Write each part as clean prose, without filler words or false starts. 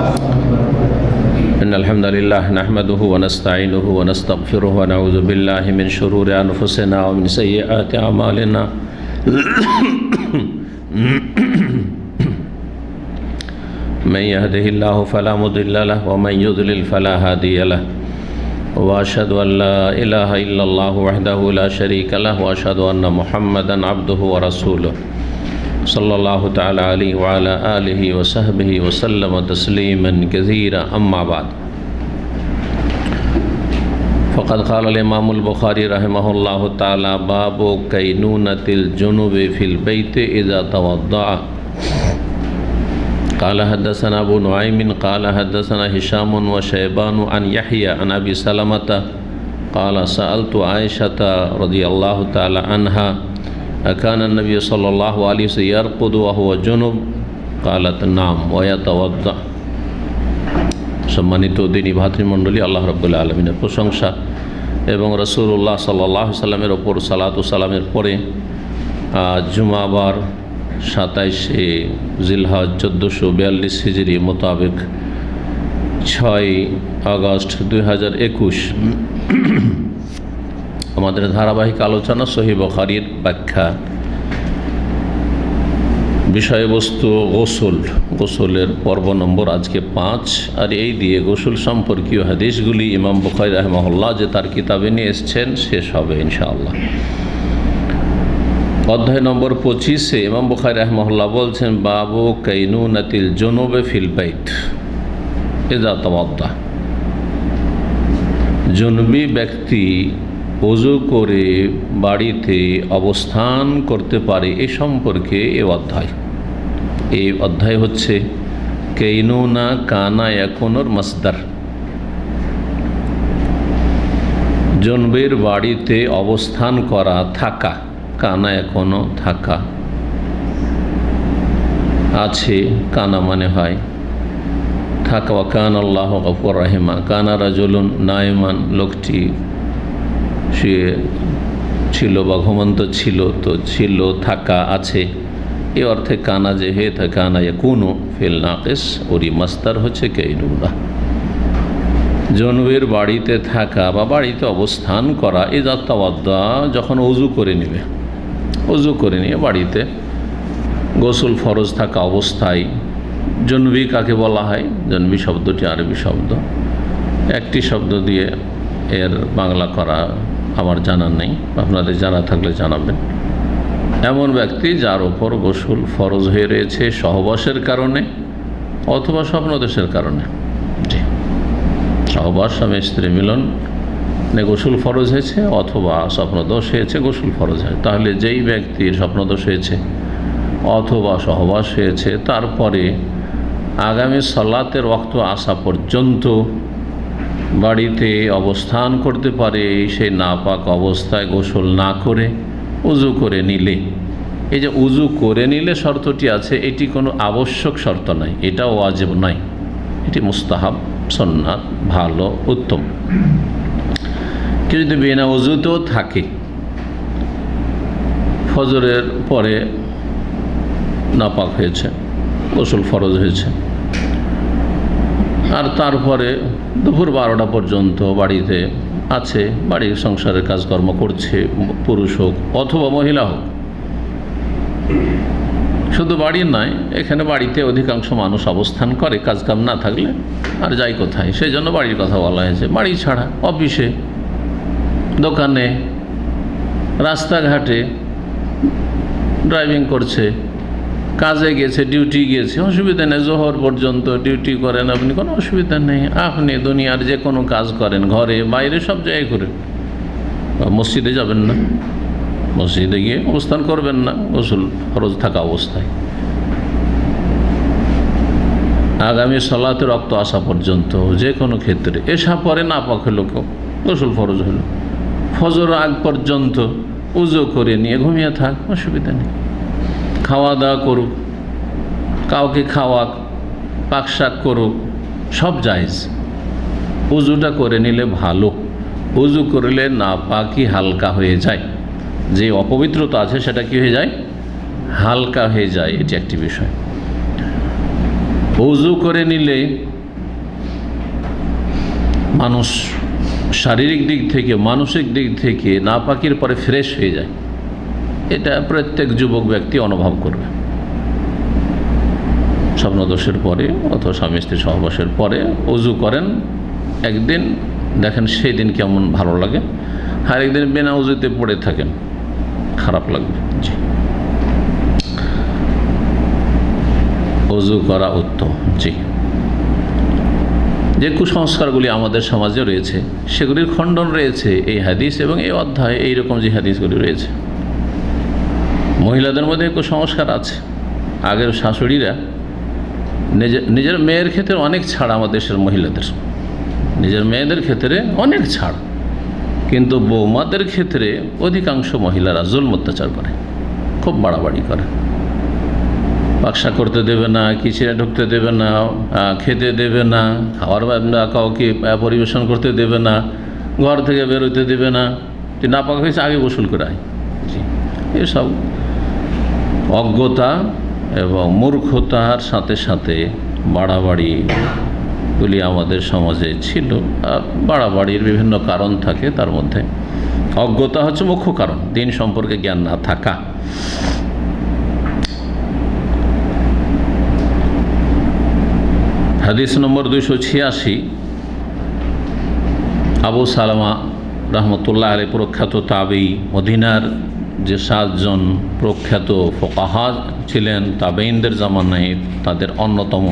إن الحمد لله نحمده ونستعينه ونستغفره ونعوذ بالله من شرور أنفسنا ومن سيئات أعمالنا من يهده الله فلا مضل له ومن يضلل فلا هادي له وأشهد أن لا إله إلا الله وحده لا شريك له وأشهد أن محمدا عبده ورسوله صلى الله تعالى عليه وعلى آله وصحبه وسلم تسليما كثيرا أما بعد فقد قال الإمام البخاري رحمه الله تعالى باب كينونة الجنوب في البيت إذا توضأ قال حدثنا أبو نعيم قال حدثنا هشام وشيبان عن يحيى عن أبي سلمة قال سألت عائشة رضي الله تعالى عنها أكان النبي صلى الله عليه وسلم يرقد وهو جنب قالت نعم ويتوضأ সম্মানিত দিনী ভাতৃমণ্ডলী, আল্লাহ রাব্বুল আলামিনের প্রশংসা এবং রাসূলুল্লাহ সাল্লাল্লাহু আলাইহি সাল্লামের ওপর সালাতু সালামের পরে জুমাবার 27শে জিলহজ 1442 হিজরি মোতাবেক 6 আগস্ট 2021 আমাদের ধারাবাহিক আলোচনা সহিহ বুখারীর ব্যাখ্যা বিষয়বস্তু গোসলের পর্ব নম্বর আজকে 5। আর এই দিয়ে গোসল সম্পর্কীয় হাদিসগুলি ইমাম বুখারী রাহিমাহুল্লাহ যে তার কিতাবে নিয়ে এসেছেন শেষ হবে ইনশাআল্লাহ। অধ্যায় নম্বর 25-এ ইমাম বুখারী রাহিমাহুল্লাহ বলছেন বাবু কাইনুনাতিল জুনুবে ফিল বাইত ইযা তাওয়াদ্দা। জুনুবি ব্যক্তি ওযু করে বাড়িতে অবস্থান করতে পারে এ সম্পর্কে এই অধ্যায় হচ্ছে কাইনুনা কানা ইয়াকুনুর মাসদার। জুনুবের বাড়িতে অবস্থান করা, থাকা, কানা এখনো থাকা, আছে কানা মানে হয় থাকা। ওয়া কানা আল্লাহু গফুর রাহিমা। কানা রাজুলুন নাইমান, লোকটি শুয়ে ছিল বা ঘুমন্ত ছিল, তো ছিল থাকা আছে, এই অর্থে কানা যে হয়ে থাকে কানা ইয়াকুনু ফিল নাকিস, ওরই মাসদার হচ্ছে কাইনুনা। জুনুবের বাড়িতে থাকা বা বাড়িতে অবস্থান করা ইযা তাওয়াদ্দা, যখন ওযু করে নেবে, ওযু করে নিয়ে বাড়িতে গোসল ফরজ থাকা অবস্থায়। জুনুবি কাকে বলা হয়? জুনুবি শব্দটি আরবি শব্দ, একটি শব্দ দিয়ে এর বাংলা করা আমার জানা নেই, আপনাদের জানা থাকলে জানাবেন। এমন ব্যক্তি যার ওপর গোসল ফরজ হয়ে রয়েছে সহবাসের কারণে অথবা স্বপ্নদোষের কারণে। জি, সহবাস স্বামী স্ত্রী মিলন গোসল ফরজ হয়েছে অথবা স্বপ্নদোষ হয়েছে গোসল ফরজ হয়, তাহলে যেই ব্যক্তির স্বপ্নদোষ হয়েছে অথবা সহবাস হয়েছে তারপরে আগামী সালাতের ওয়াক্ত আসা পর্যন্ত বাড়িতে অবস্থান করতে পারে সেই নাপাক অবস্থায় গোসল না করে উযু করে নিলে। এই যে উযু করে নিলে শর্তটি আছে, এটি কোনো আবশ্যক শর্ত নয়, এটা ওয়াজিব নয়, এটি মুস্তাহাব, সুন্নাত, ভালো, উত্তম। কেউ যদি বিনা উযুতেও থাকে, ফজরের পরে নাপাক হয়েছে, গোসল ফরজ হয়েছে, আর তারপরে দুপুর 12টা পর্যন্ত বাড়িতে আছে, বাড়ির সংসারের কাজকর্ম করছে, পুরুষ হোক অথবা মহিলা হোক, শুধু বাড়ির নয়, এখানে বাড়িতে অধিকাংশ মানুষ অবস্থান করে কাজকাম না থাকলে, আর যাই কোথায়, সেই জন্য বাড়ির কথা বলা হয়েছে। বাড়ি ছাড়া অফিসে, দোকানে, রাস্তাঘাটে ড্রাইভিং করছে, কাজে গেছে, ডিউটি গিয়েছে, অসুবিধা নেই। জোহর পর্যন্ত ডিউটি করেন আপনি, কোনো অসুবিধা নেই। আপনি দুনিয়ার যে কোনো কাজ করেন, ঘরে বাইরে সব জায়গায় করেন, মসজিদে যাবেন না, মসজিদে গিয়ে অবস্থান করবেন না গোসল ফরজ থাকা অবস্থায়। আগামী সালাতের রক্ত আসা পর্যন্ত যে কোনো ক্ষেত্রে, এসা পরে নাপাক হলো কেউ, গোসল ফরজ হলো, ফজর আগ পর্যন্ত উযু করে নিয়ে ঘুমিয়ে থাক, অসুবিধা নেই। খাওয়া দাওয়া করুক, কাউকে খাওয়াক, পাক শাক করুক, সব জায়েজ। উযুটা করে নিলে ভালো। উযু করলে নাপাকি হালকা হয়ে যায়, যে অপবিত্রতা আছে সেটা কি হয়ে যায়? হালকা হয়ে যায়। এটি একটি বিষয়। উযু করে নিলে মানুষ শারীরিক দিক থেকে মানসিক দিক থেকে নাপাকির পরে ফ্রেশ হয়ে যায়, এটা প্রত্যেক যুবক ব্যক্তি অনুভব করবে। স্বপ্নদোষের পরে অথবা স্বামী স্ত্রী সহবাসের পরে ওযু করেন, একদিন দেখেন সেই দিন কেমন ভালো লাগে, আর একদিন বিনা ওযুতে পড়ে থাকেন, খারাপ লাগবে। জি, ওযু করা উত্তম। জি, যে কুসংস্কারগুলি আমাদের সমাজে রয়েছে সেগুলির খণ্ডন রয়েছে এই হাদিস এবং এই অধ্যায়ে এইরকম যে হাদিসগুলি রয়েছে। মহিলাদের মধ্যে কুসংস্কার আছে। আগের শাশুড়িরা নিজের মেয়ের ক্ষেত্রে অনেক ছাড়, আমাদের দেশের মহিলাদের নিজের মেয়েদের ক্ষেত্রে অনেক ছাড়, কিন্তু বৌমাদের ক্ষেত্রে অধিকাংশ মহিলারা জুলম অত্যাচার করে, খুব বাড়াবাড়ি করে। বাক্সা করতে দেবে না, কিচেনে ঢুকতে দেবে না, খেতে দেবে না, খাওয়ার কাউকে পরিবেশন করতে দেবে না, ঘর থেকে বেরোতে দেবে না, নাপাক হয়েছে আগে গোসল করে আয়। জি, এসব অজ্ঞতা এবং মূর্খতার সাথে সাথে বাড়াবাড়িগুলি আমাদের সমাজে ছিল। আর বাড়াবাড়ির বিভিন্ন কারণ থাকে, তার মধ্যে অজ্ঞতা হচ্ছে মুখ্য কারণ, দিন সম্পর্কে জ্ঞান না থাকা। হাদিস নম্বর 286, আবু সালামা রহমতুল্লাহ আলাইহি প্রখ্যাত তাবেঈ, মদিনার যে 7 জন প্রখ্যাত ফুকাহা ছিলেন তাবেঈনদের জামানায়, তাদের অন্যতম,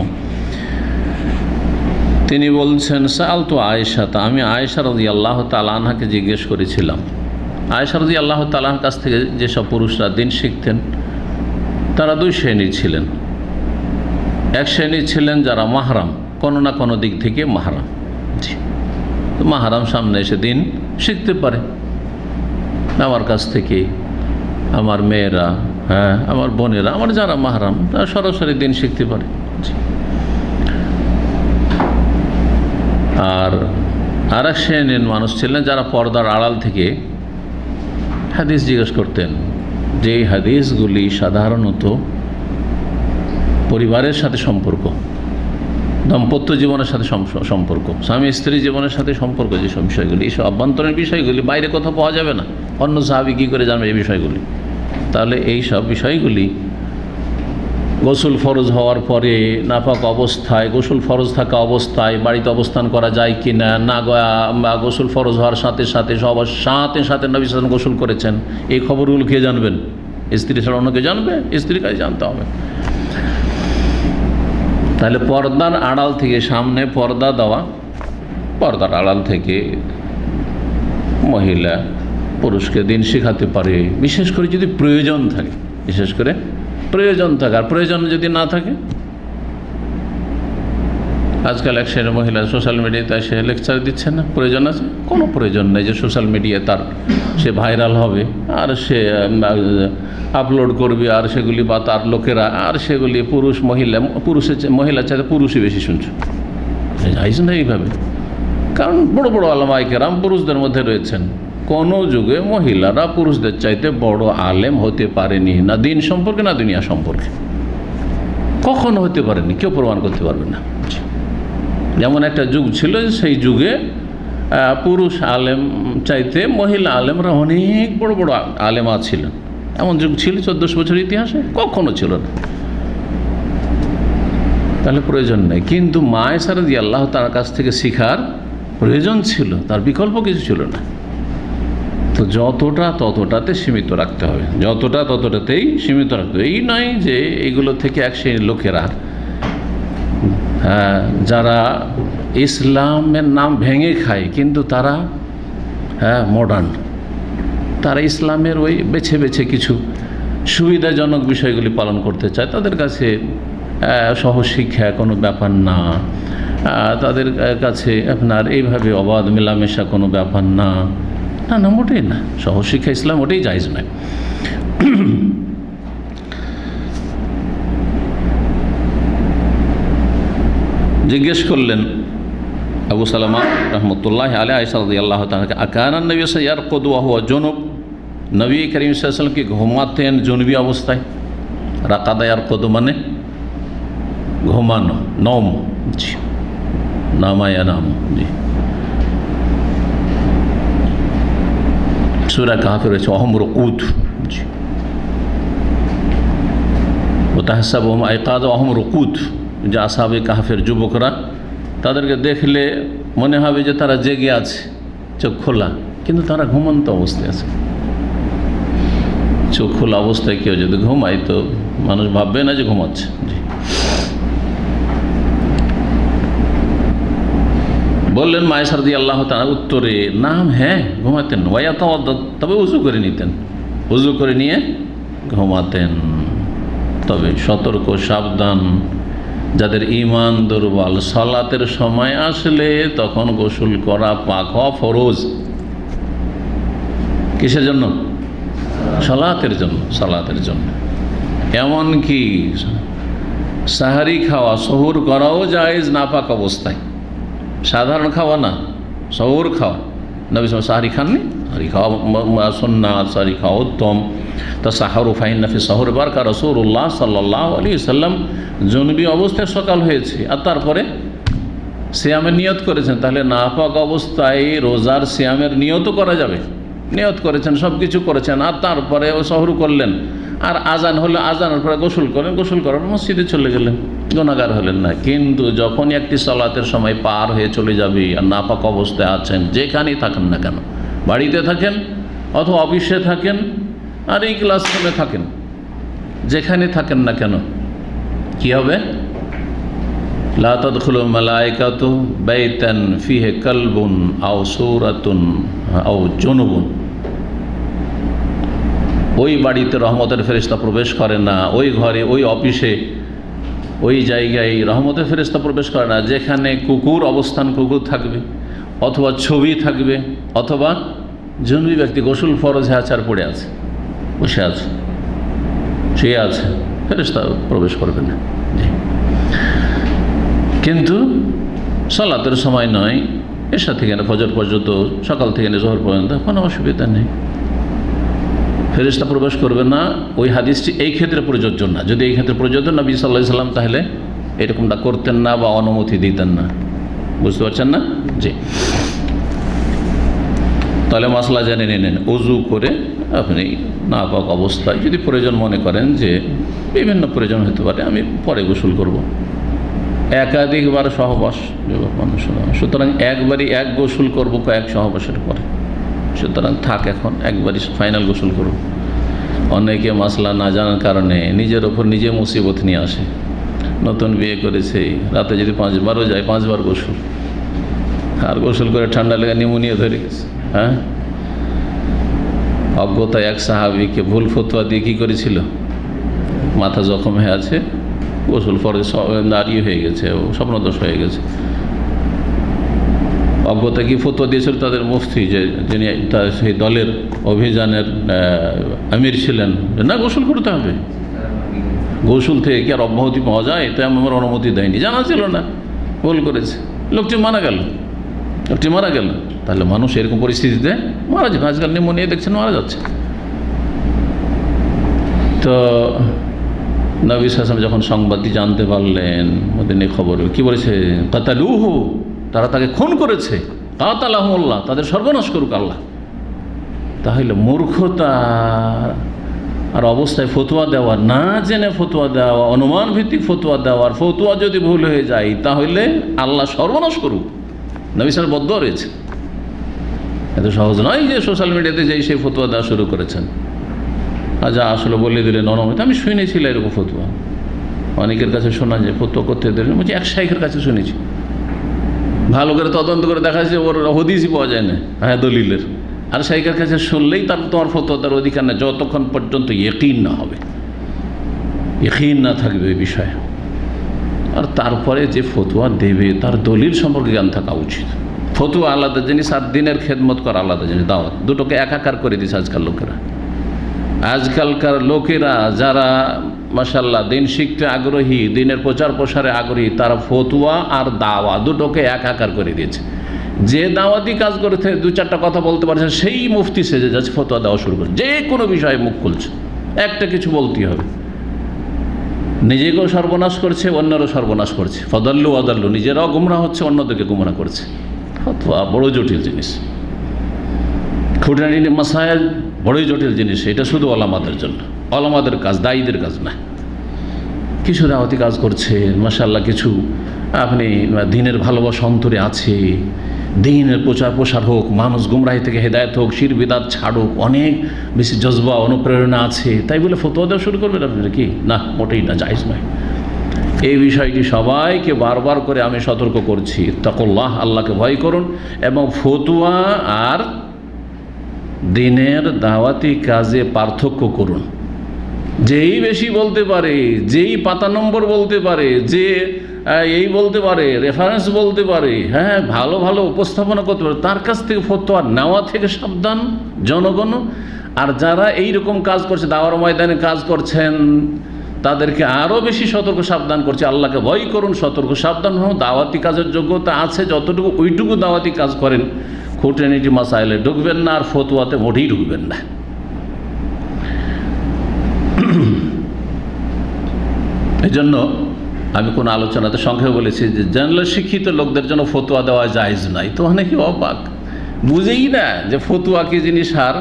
তিনি বলছেন, সাআলতু আয়েশা, আমি আয়েশা রাদিয়াল্লাহু তাআলা আনহাকে জিজ্ঞেস করেছিলাম। আয়েশা রাদিয়াল্লাহু তাআলার কাছ থেকে যেসব পুরুষরা দিন শিখতেন তারা 2 শ্রেণীর ছিলেন। এক শ্রেণী ছিলেন যারা মাহরাম, কোনো না কোনো দিক থেকে মাহরাম। জি, তো মাহরাম সামনে এসে দিন শিখতে পারে, আমার কাছ থেকে আমার মেয়েরা, হ্যাঁ আমার বোনেরা, আমার যারা মাহরাম তারা সরাসরি দিন শিখতে পারে। আর এক শ্রেণীর মানুষ ছিলেন যারা পর্দার আড়াল থেকে হাদিস জিজ্ঞেস করতেন, যে হাদিসগুলি সাধারণত পরিবারের সাথে সম্পর্ক, দাম্পত্য জীবনের সাথে সম্পর্ক, স্বামী স্ত্রী জীবনের সাথে সম্পর্ক, যেসব বিষয়গুলি, এইসব অভ্যন্তরীণ বিষয়গুলি বাইরে কোথাও পাওয়া যাবে না। অন্য সাহাবী কী করে জানবে এই বিষয়গুলি? তাহলে এই সব বিষয়গুলি গোসল ফরজ হওয়ার পরে নাপাক অবস্থায়, গোসল ফরজ থাকা অবস্থায় বাড়িতে অবস্থান করা যায় কি না, বা গোসল ফরজ হওয়ার সাথে সাথে সবার সাথে সাথে নবী সাল্লাল্লাহু আলাইহি ওয়াসাল্লাম গোসল করেছেন, এই খবরগুলো কে জানবেন? স্ত্রী ছাড়া অন্যকে জানবে? স্ত্রীর কাছে জানতে হবে। তাহলে পর্দার আড়াল থেকে, সামনে পর্দা দেওয়া, পর্দার আড়াল থেকে মহিলা পুরুষকে দিন শেখাতে পারে, বিশেষ করে যদি প্রয়োজন থাকে, বিশেষ করে প্রয়োজন থাকে। আর প্রয়োজন যদি না থাকে, আজকাল এক শ্রেণীর মহিলা সোশ্যাল মিডিয়াতে এসে লেকচার দিচ্ছে না, প্রয়োজন আছে? কোনো প্রয়োজন নেই যে সোশ্যাল মিডিয়ায় সে ভাইরাল হবে আর সে আপলোড করবে, আর সেগুলি বা তার লোকেরা, আর সেগুলি মহিলার চাইতে পুরুষই বেশি শুনছে। যাইছে না এইভাবে, কারণ বড় বড় আলেমায়ে কেরাম পুরুষদের মধ্যে রয়েছেন। কোনো যুগে মহিলারা পুরুষদের চাইতে বড় আলেম হতে পারেনি, না দিন সম্পর্কে না দুনিয়া সম্পর্কে, কখনো হতে পারেনি, কেউ প্রমাণ করতে পারবে না। যেমন একটা যুগ ছিল, সেই যুগে পুরুষ আলেম চাইতে মহিলা আলেমরা অনেক বড় বড় আলেমা ছিলেন। এমন যুগ ছিল 1400 বছর ইতিহাসে, কখনো ছিল না। তাহলে প্রয়োজন নেই, কিন্তু মা আয়েশা রাদিয়াল্লাহু তাআলার কাছ থেকে শিখার প্রয়োজন ছিল, তার বিকল্প কিছু ছিল না। তো যতটা ততটাতে সীমিত রাখতে হবে, যতটা ততটাতেই সীমিত রাখতে হবে। এই নয় যে এইগুলো থেকে এক শ্রেণীর লোকেরা, যারা ইসলামের নাম ভেঙে খায় কিন্তু তারা মডার্ন, তারা ইসলামের ওই বেছে বেছে কিছু সুবিধাজনক বিষয়গুলি পালন করতে চায়, তাদের কাছে সহশিক্ষা কোনো ব্যাপার না, তাদের কাছে আপনার এইভাবে অবাধ মেলামেশা কোনো ব্যাপার না, না না, মোটেই না। সহশিক্ষা ইসলাম ওটাই জায়েজ নয়। জিজ্ঞেস করলেন আবু সালামা রহমতুল্লাহ আলাইহি আয়েশা রাদিয়াল্লাহু তাআলা, আকানা নবী সাল্লাল্লাহু আলাইহি ওয়াসাল্লাম ইয়ারকুদু ওয়া হুয়া জুনুব, নবী করিম সাল্লাল্লাহু আলাইহি ওয়াসাল্লাম কি ঘুমাতেন জুনুবি অবস্থায়? রাকাদা ইয়ারকুদু মানে ঘুমানো, নওম, জি নামায়া নাম, জি সূরা কাহফে রয়েছে অহম রুকুদ, ও তাহসাবুহুম আইকাযা অহম রুকুদ, যে আসহাবে কাহফের যুবকরা, তাদেরকে দেখলে মনে হবে যে তারা জেগে আছে, চোখ খোলা, কিন্তু তারা ঘুমন্ত অবস্থায় আছে। চোখ খোলা অবস্থায় কেউ যদি ঘুমায় তো মানুষ ভাববে না যে ঘুমাচ্ছে। জি, বললেন মায়েশা রাদিয়াল্লাহু তাআলা উত্তরে, নাম হ্যাঁ ঘুমাতেন, ওয়ায়াতাওয়াদ্দা, তবে উযু করে নিতেন, উযু করে নিয়ে ঘুমাতেন। তবে সতর্ক, সাবধান, যাদের ঈমান দুর্বল, সালাতের সময় আসলে তখন গোসল করা, পাক হওয়া ফরজ। কিসের জন্য? সালাতের জন্য, সালাতের জন্য। এমনকি সাহারি খাওয়া, সহুর করাও জায়েজ নাপাক অবস্থায়, সাধারণ খাওয়া না, সহুর খাওয়া। নবী সাল্লাল্লাহু আলাইহি ওয়াসাল্লাম সাহারি খাননি, সাহারি খাওয়া সুন্নাত, সাহারি খাওয়া উত্তম। তা সাহারু ফাইন্না ফি সাহুর বারাকা, রাসূলুল্লাহ সাল্লাল্লাহু আলাইহি ওয়াসাল্লাম জনবী অবস্থায় সকাল হয়েছে আর তারপরে সিয়ামের নিয়ত করেছেন, তাহলে নাপাক অবস্থায় রোজার সিয়ামের নিয়তও করা যাবে। নিয়ত করেছেন, সব কিছু করেছেন, আর তারপরে ও সহর করলেন, আর আজান হলো, আজানের পরে গোসল করেন, গোসল করার মসজিদে চলে গেলেন, গুনাহগার হলেন না। কিন্তু যখন একটি সালাতের সময় পার হয়ে চলে যাবে আর নাপাক অবস্থায় আছেন, যেখানেই থাকেন না কেন, বাড়িতে থাকেন অথবা অফিসে থাকেন আর এই ক্লাসরুমে থাকেন, যেখানে থাকেন না কেন, কি হবে? লা তাদখুলুল মালায়েকাতু বাইতান ফিহি কালবুন আও সূরাতুন আও জুনুবুন, ওই বাড়িতে রহমতের ফেরেশতা প্রবেশ করে না, ওই ঘরে, ওই অফিসে, ওই জায়গায় রহমতের ফেরেশতা প্রবেশ করে না যেখানে কুকুর অবস্থান, কুকুর থাকবে, অথবা ছবি থাকবে, অথবা জনবী ব্যক্তি গোসল ফরজ আছে আর পড়ে আছে, বসে আছে, শুয়ে আছে, ফেরেশতা প্রবেশ করবে না। কিন্তু সালাতের সময় নয়, এশা থেকে ফজর পর্যন্ত, সকাল থেকে জোহর পর্যন্ত কোনো অসুবিধা নেই, ফেরেশতা প্রবেশ করবে না। ওই হাদিসটি এই ক্ষেত্রে প্রযোজ্য না। যদি এই ক্ষেত্রে প্রযোজ্য নবী সাল্লাল্লাহু আলাইহি ওয়াসাল্লাম তাহলে এরকমটা করতেন না বা অনুমতি দিতেন না। বুঝতে পারছেন না? জি, তাহলে মাসলা জেনে নিলেন। উযু করে আপনি নাপাক অবস্থায় যদি প্রয়োজন মনে করেন, যে বিভিন্ন প্রয়োজন হতে পারে, আমি পরে গোসল করব, একাধিকবার সহবাস মানুষ, সুতরাং একবারই এক গোসল করবো কয়েক সহবাসের পরে, সুতরাং থাক এখন একবারই ফাইনাল গোসল করব। অনেকে মাসলা না জানার কারণে নিজের ওপর নিজে মুসিবত নিয়ে আসে। নতুন বিয়ে করেছে, রাতে যদি 5 বারও যায়, 5 বার গোসল, আর গোসল করে ঠান্ডা লেগে নিউমোনিয়া ধরে গেছে। হ্যাঁ, অজ্ঞতায় এক সাহাবীকে ভুল ফতোয়া দিয়ে কী করেছিল, মাথা জখম হয়ে আছে, গোসল ফরজ নারী হয়ে গেছে, স্বপ্নদোষ হয়ে গেছে। অজ্ঞতা কি ফতোয়া দিয়েছিল তাদের মুফতি, যে যিনি সেই দলের অভিযানের আমির ছিলেন, না গোসল করতে হবে, গোসল থেকে কি আর অব্যাহতি পাওয়া যায়, এটা আমার অনুমতি দেয়নি, জানা ছিল না, ভুল করেছে, লোকটি মারা গেল, লোকটি মারা গেল। তাহলে মানুষ এরকম পরিস্থিতিতে মারা যাবে। আজকাল নিউমোনিয়া দেখছেন মারা যাচ্ছে। তো নবী সাল্লাল্লাহু আলাইহি ওয়াসাল্লাম যখন সংবাদটি জানতে পারলেন, মদিনায় খবর কি বলেছে, কাতালুহু, তারা তাকে খুন করেছে, কাতালাহুল্লাহ, তাদের সর্বনাশ করুক আল্লাহ। তাহলে মূর্খতা আর অবস্থায় ফতোয়া দেওয়া, না জেনে ফতোয়া দেওয়া, অনুমান ভিত্তিক ফতোয়া দেওয়ার, ফতোয়া যদি ভুল হয়ে যায় তাহলে আল্লাহ সর্বনাশ করুক, নবী সাল্লাল্লাহু আলাইহি ওয়াসাল্লাম বদদুয়া রয়েছে। এত সহজ নয় যে সোশ্যাল মিডিয়াতে যেই সেই ফতোয়া দেওয়া শুরু করেছেন, যা আসলে বলে দিলেন অনুমতি। আমি শুনেছিলাম এরকম ফতোয়া, অনেকের কাছে শোনা যায়, ফতোয়া করতে দিলেন, বলছি এক শাইখের কাছে শুনেছি, ভালো করে তদন্ত করে দেখা যাচ্ছে ওর হদিসই পাওয়া যায় না, হ্যাঁ দলিলের, আর শাইখের কাছে শুনলেই তার তোমার ফতোয়া দেওয়ার অধিকার নেই যতক্ষণ পর্যন্ত ইয়কিন না হবে, ইয়কিন না থাকবে এই বিষয়ে। আর তারপরে যে ফতোয়া দেবে তার দলিল সম্পর্কে জ্ঞান থাকা উচিত। ফতোয়া আলাদা জিনিস আর দিনের খেদমত করা আলাদা জিনিস, দাওয়াত, দুটোকে একাকার করে দিচ্ছে আজকাল লোকেরা। আজকালকার লোকেরা যারা মাশাআল্লাহ দিন শিখতে আগ্রহী, দিনের প্রচার প্রসারে আগ্রহী, তারা ফতোয়া আর দাওয়া দুটোকে একাকার করে দিয়েছে। যে দাওয়াতি কাজ করে 2-4টা কথা বলতে পারছে সেই মুফতি সেজে যাচ্ছে, ফতোয়া দেওয়া শুরু করে, যে কোনো বিষয়ে মুখ খুলছে, একটা কিছু বলতেই হবে। নিজেকেও সর্বনাশ করছে, অন্যরও সর্বনাশ করছে, ফদাল্লু আদাল্লু, নিজেরাও গুমরা হচ্ছে, অন্যদেরকে গুমরা করছে। ফতোয়া বড় জটিল জিনিস, খুঁটিনাটি মাসায়েল বড়ই জটিল জিনিস, এটা শুধু ওলামাদের জন্য, ওলামাদের কাজ, দায়ীদের কাজ না। কিছু দাওয়াতি কাজ করছেন, মাশাআল্লাহ, কিছু আপনি দিনের ভালোবাসা অন্তরে আছে, দিনের প্রচার প্রসার হোক, মানুষ গুমরাহি থেকে হেদায়েত হোক, শির বিদাত ছাড়ুক, অনেক বেশি জজবা অনুপ্রেরণা আছে, তাই বলে ফতোয়া দেওয়া শুরু করবেন আপনি কি? না, মোটেই না, জায়েজ নয়। এই বিষয়টি সবাইকে বারবার করে আমি সতর্ক করছি, তাকুল্লাহ, আল্লাহকে ভয় করুন, এবং ফতোয়া আর দিনের দাওয়াতি কাজে পার্থক্য করুন। যেই বেশি বলতে পারে, যেই পাতা নম্বর বলতে পারে, যে এই বলতে পারে, রেফারেন্স বলতে পারে, হ্যাঁ, ভালো ভালো উপস্থাপনা করতে পারে, তার কাছ থেকে ফতোয়া নেওয়া থেকে সাবধান জনগণ। আর যারা এই রকম কাজ করছে, দাওয়ার ময়দানে কাজ করছেন, তাদেরকে আরও বেশি সতর্ক সাবধান করছে, আল্লাহকে ভয় করুন, সতর্ক সাবধান হন। দাওয়াতি কাজের যোগ্যতা আছে যতটুকু, ওইটুকু দাওয়াতি কাজ করেন, খুঁটিনাটি মাসাইলে ঢুকবেন না, আর ফতোয়াতে মোটেই ঢুকবেন না। এই জন্য আমি কোনো আলোচনাতে সংক্ষেপে বলেছি যে জেনারেল শিক্ষিত লোকদের জন্য ফতোয়া দেওয়া জায়েজ নাই। তো অনেকে অবাক, বুঝেই না যে ফতোয়া কি জিনিস আর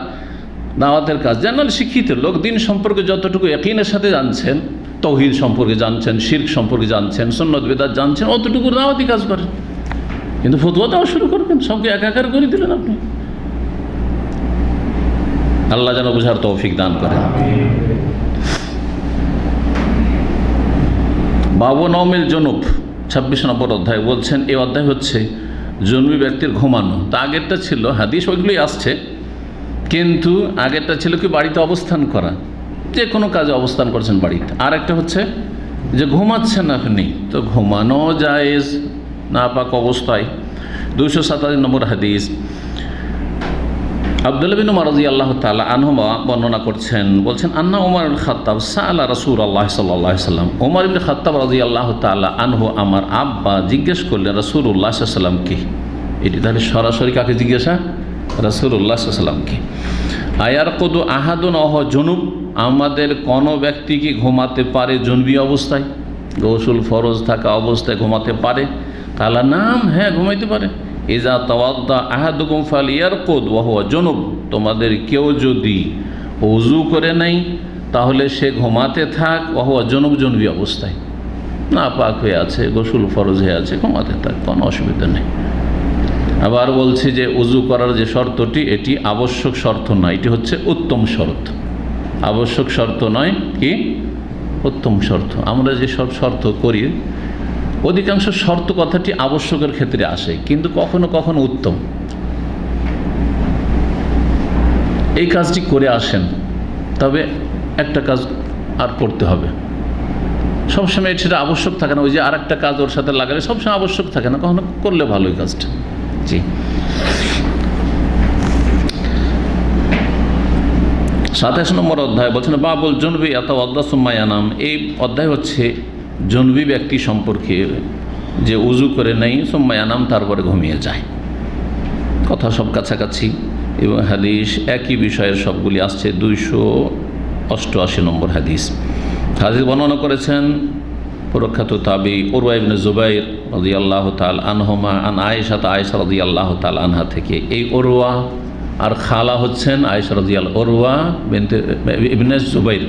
দাওয়াতের কাজ। জেনারেল শিক্ষিত লোক দিন সম্পর্কে যতটুকু ইয়াকিনের সাথে জানছেন, তাওহীদ সম্পর্কে জানছেন, শিরক সম্পর্কে জানছেন, সুন্নাত বিদআত জানছেন, অতটুকু দাওয়াতি কাজ করেন। কিন্তু ফতোয়া দেওয়া শুরু করবেন, সবকে একাকার করে দিলেন আপনি। আল্লাহ যেন বুঝার তৌফিক দান করেন। বাবু নওমিল জুনুব 26 নম্বর অধ্যায় বলছেন, এই অধ্যায় হচ্ছে জন্মী ব্যক্তির ঘুমানো। তা আগেরটা ছিল হাদিস, ওইগুলোই আসছে, কিন্তু আগেরটা ছিল কি বাড়িতে অবস্থান করা, যে কোনো কাজে অবস্থান করছেন বাড়িতে। আর একটা হচ্ছে যে ঘুমাচ্ছেন আপনি, তো ঘুমানো জায়েজ নাপাক অবস্থায়। 287 নম্বর হাদিস, আব্দুল্লাহ বিন উমর রাদিয়াল্লাহু তাআলা আনহুমা বর্ণনা করছেন, বলছেন, আন্না উমর আল খাত্তাব সাআলা রাসূলুল্লাহ সাল্লাল্লাহু আলাইহি ওয়াসাল্লাম, উমর ইবনে খাত্তাব রাদিয়াল্লাহু তাআলা আনহু, আমার আব্বা জিজ্ঞেস করলেন রাসূলুল্লাহ সাল্লাল্লাহু আলাইহি ওয়াসাল্লামকে। এটি তাহলে সরাসরি কাকে জিজ্ঞাসা? রাসূলুল্লাহ সাল্লাল্লাহু আলাইহি ওয়াসাল্লামকে। আয়ার কুদু আহাদুন ওয়া জুনুব, আমাদের কোন ব্যক্তি কি ঘুমাতে পারে জুনবি অবস্থায়, গোসল ফরজ থাকা অবস্থায় ঘুমাতে পারে? কালা নাম, হ্যাঁ, ঘুমাইতে পারে। ইজা তাওয়াদ্দা আহাদুকুম ফালিয়ারকুদ ওয়া হুয়া জুনুব, তোমাদের কেউ যদি ওযু করে নাই তাহলে সে ঘুমাতে থাক, ওয়া হুয়া জুনুব, জুনবি অবস্থায়, না পাক হয়ে আছে, গোসল ফরজ হয়ে আছে, ঘুমাতে থাক, কোনো অসুবিধা নেই। আবার বলছি যে ওযু করার যে শর্তটি, এটি আবশ্যক শর্ত নয়, এটি হচ্ছে উত্তম শর্ত। আবশ্যক শর্ত নয়, কি উত্তম শর্ত। আমরা যে সব শর্ত করি, অধিকাংশ শর্ত কথাটি আবশ্যকের ক্ষেত্রে আসে, কিন্তু কখনো কখনো উত্তম। এই কাজটি করে আসেন, তবে একটা কাজ আর করতে হবে। সবসময় সেটা আবশ্যক থাকে না, ওই যে আর একটা কাজ ওর সাথে লাগালে সবসময় আবশ্যক থাকে না, কখনো করলে ভালো এই কাজটা। জি, 27 নম্বর অধ্যায় বলছেন, বাবুল জুনবি ইয়াতাওয়াদ্দা সুম্মা ইয়ানাম, এই অধ্যায় হচ্ছে জুনবি ব্যক্তি সম্পর্কে, যে উজু করে নেই সুম্মা ইয়ানাম, তারপরে ঘুমিয়ে যায়। কথা সব কাছাকাছি এবং হাদিস একই বিষয়ের সবগুলি আসছে। 288 নম্বর হাদিস। হাদিস বর্ণনা করেছেন প্রখ্যাত তাবি উরওয়া ইবনে জুবাইর রাদিয়াল্লাহু তাআলা আনহুমা আন আয়েশা রাদিয়াল্লাহু তাআলা আনহা থেকে। এই উরওয়া আর খালা হচ্ছেন আয়েশা রাদিয়াল্লাহু, উরওয়া বিনতে ইবনে জুবাইর,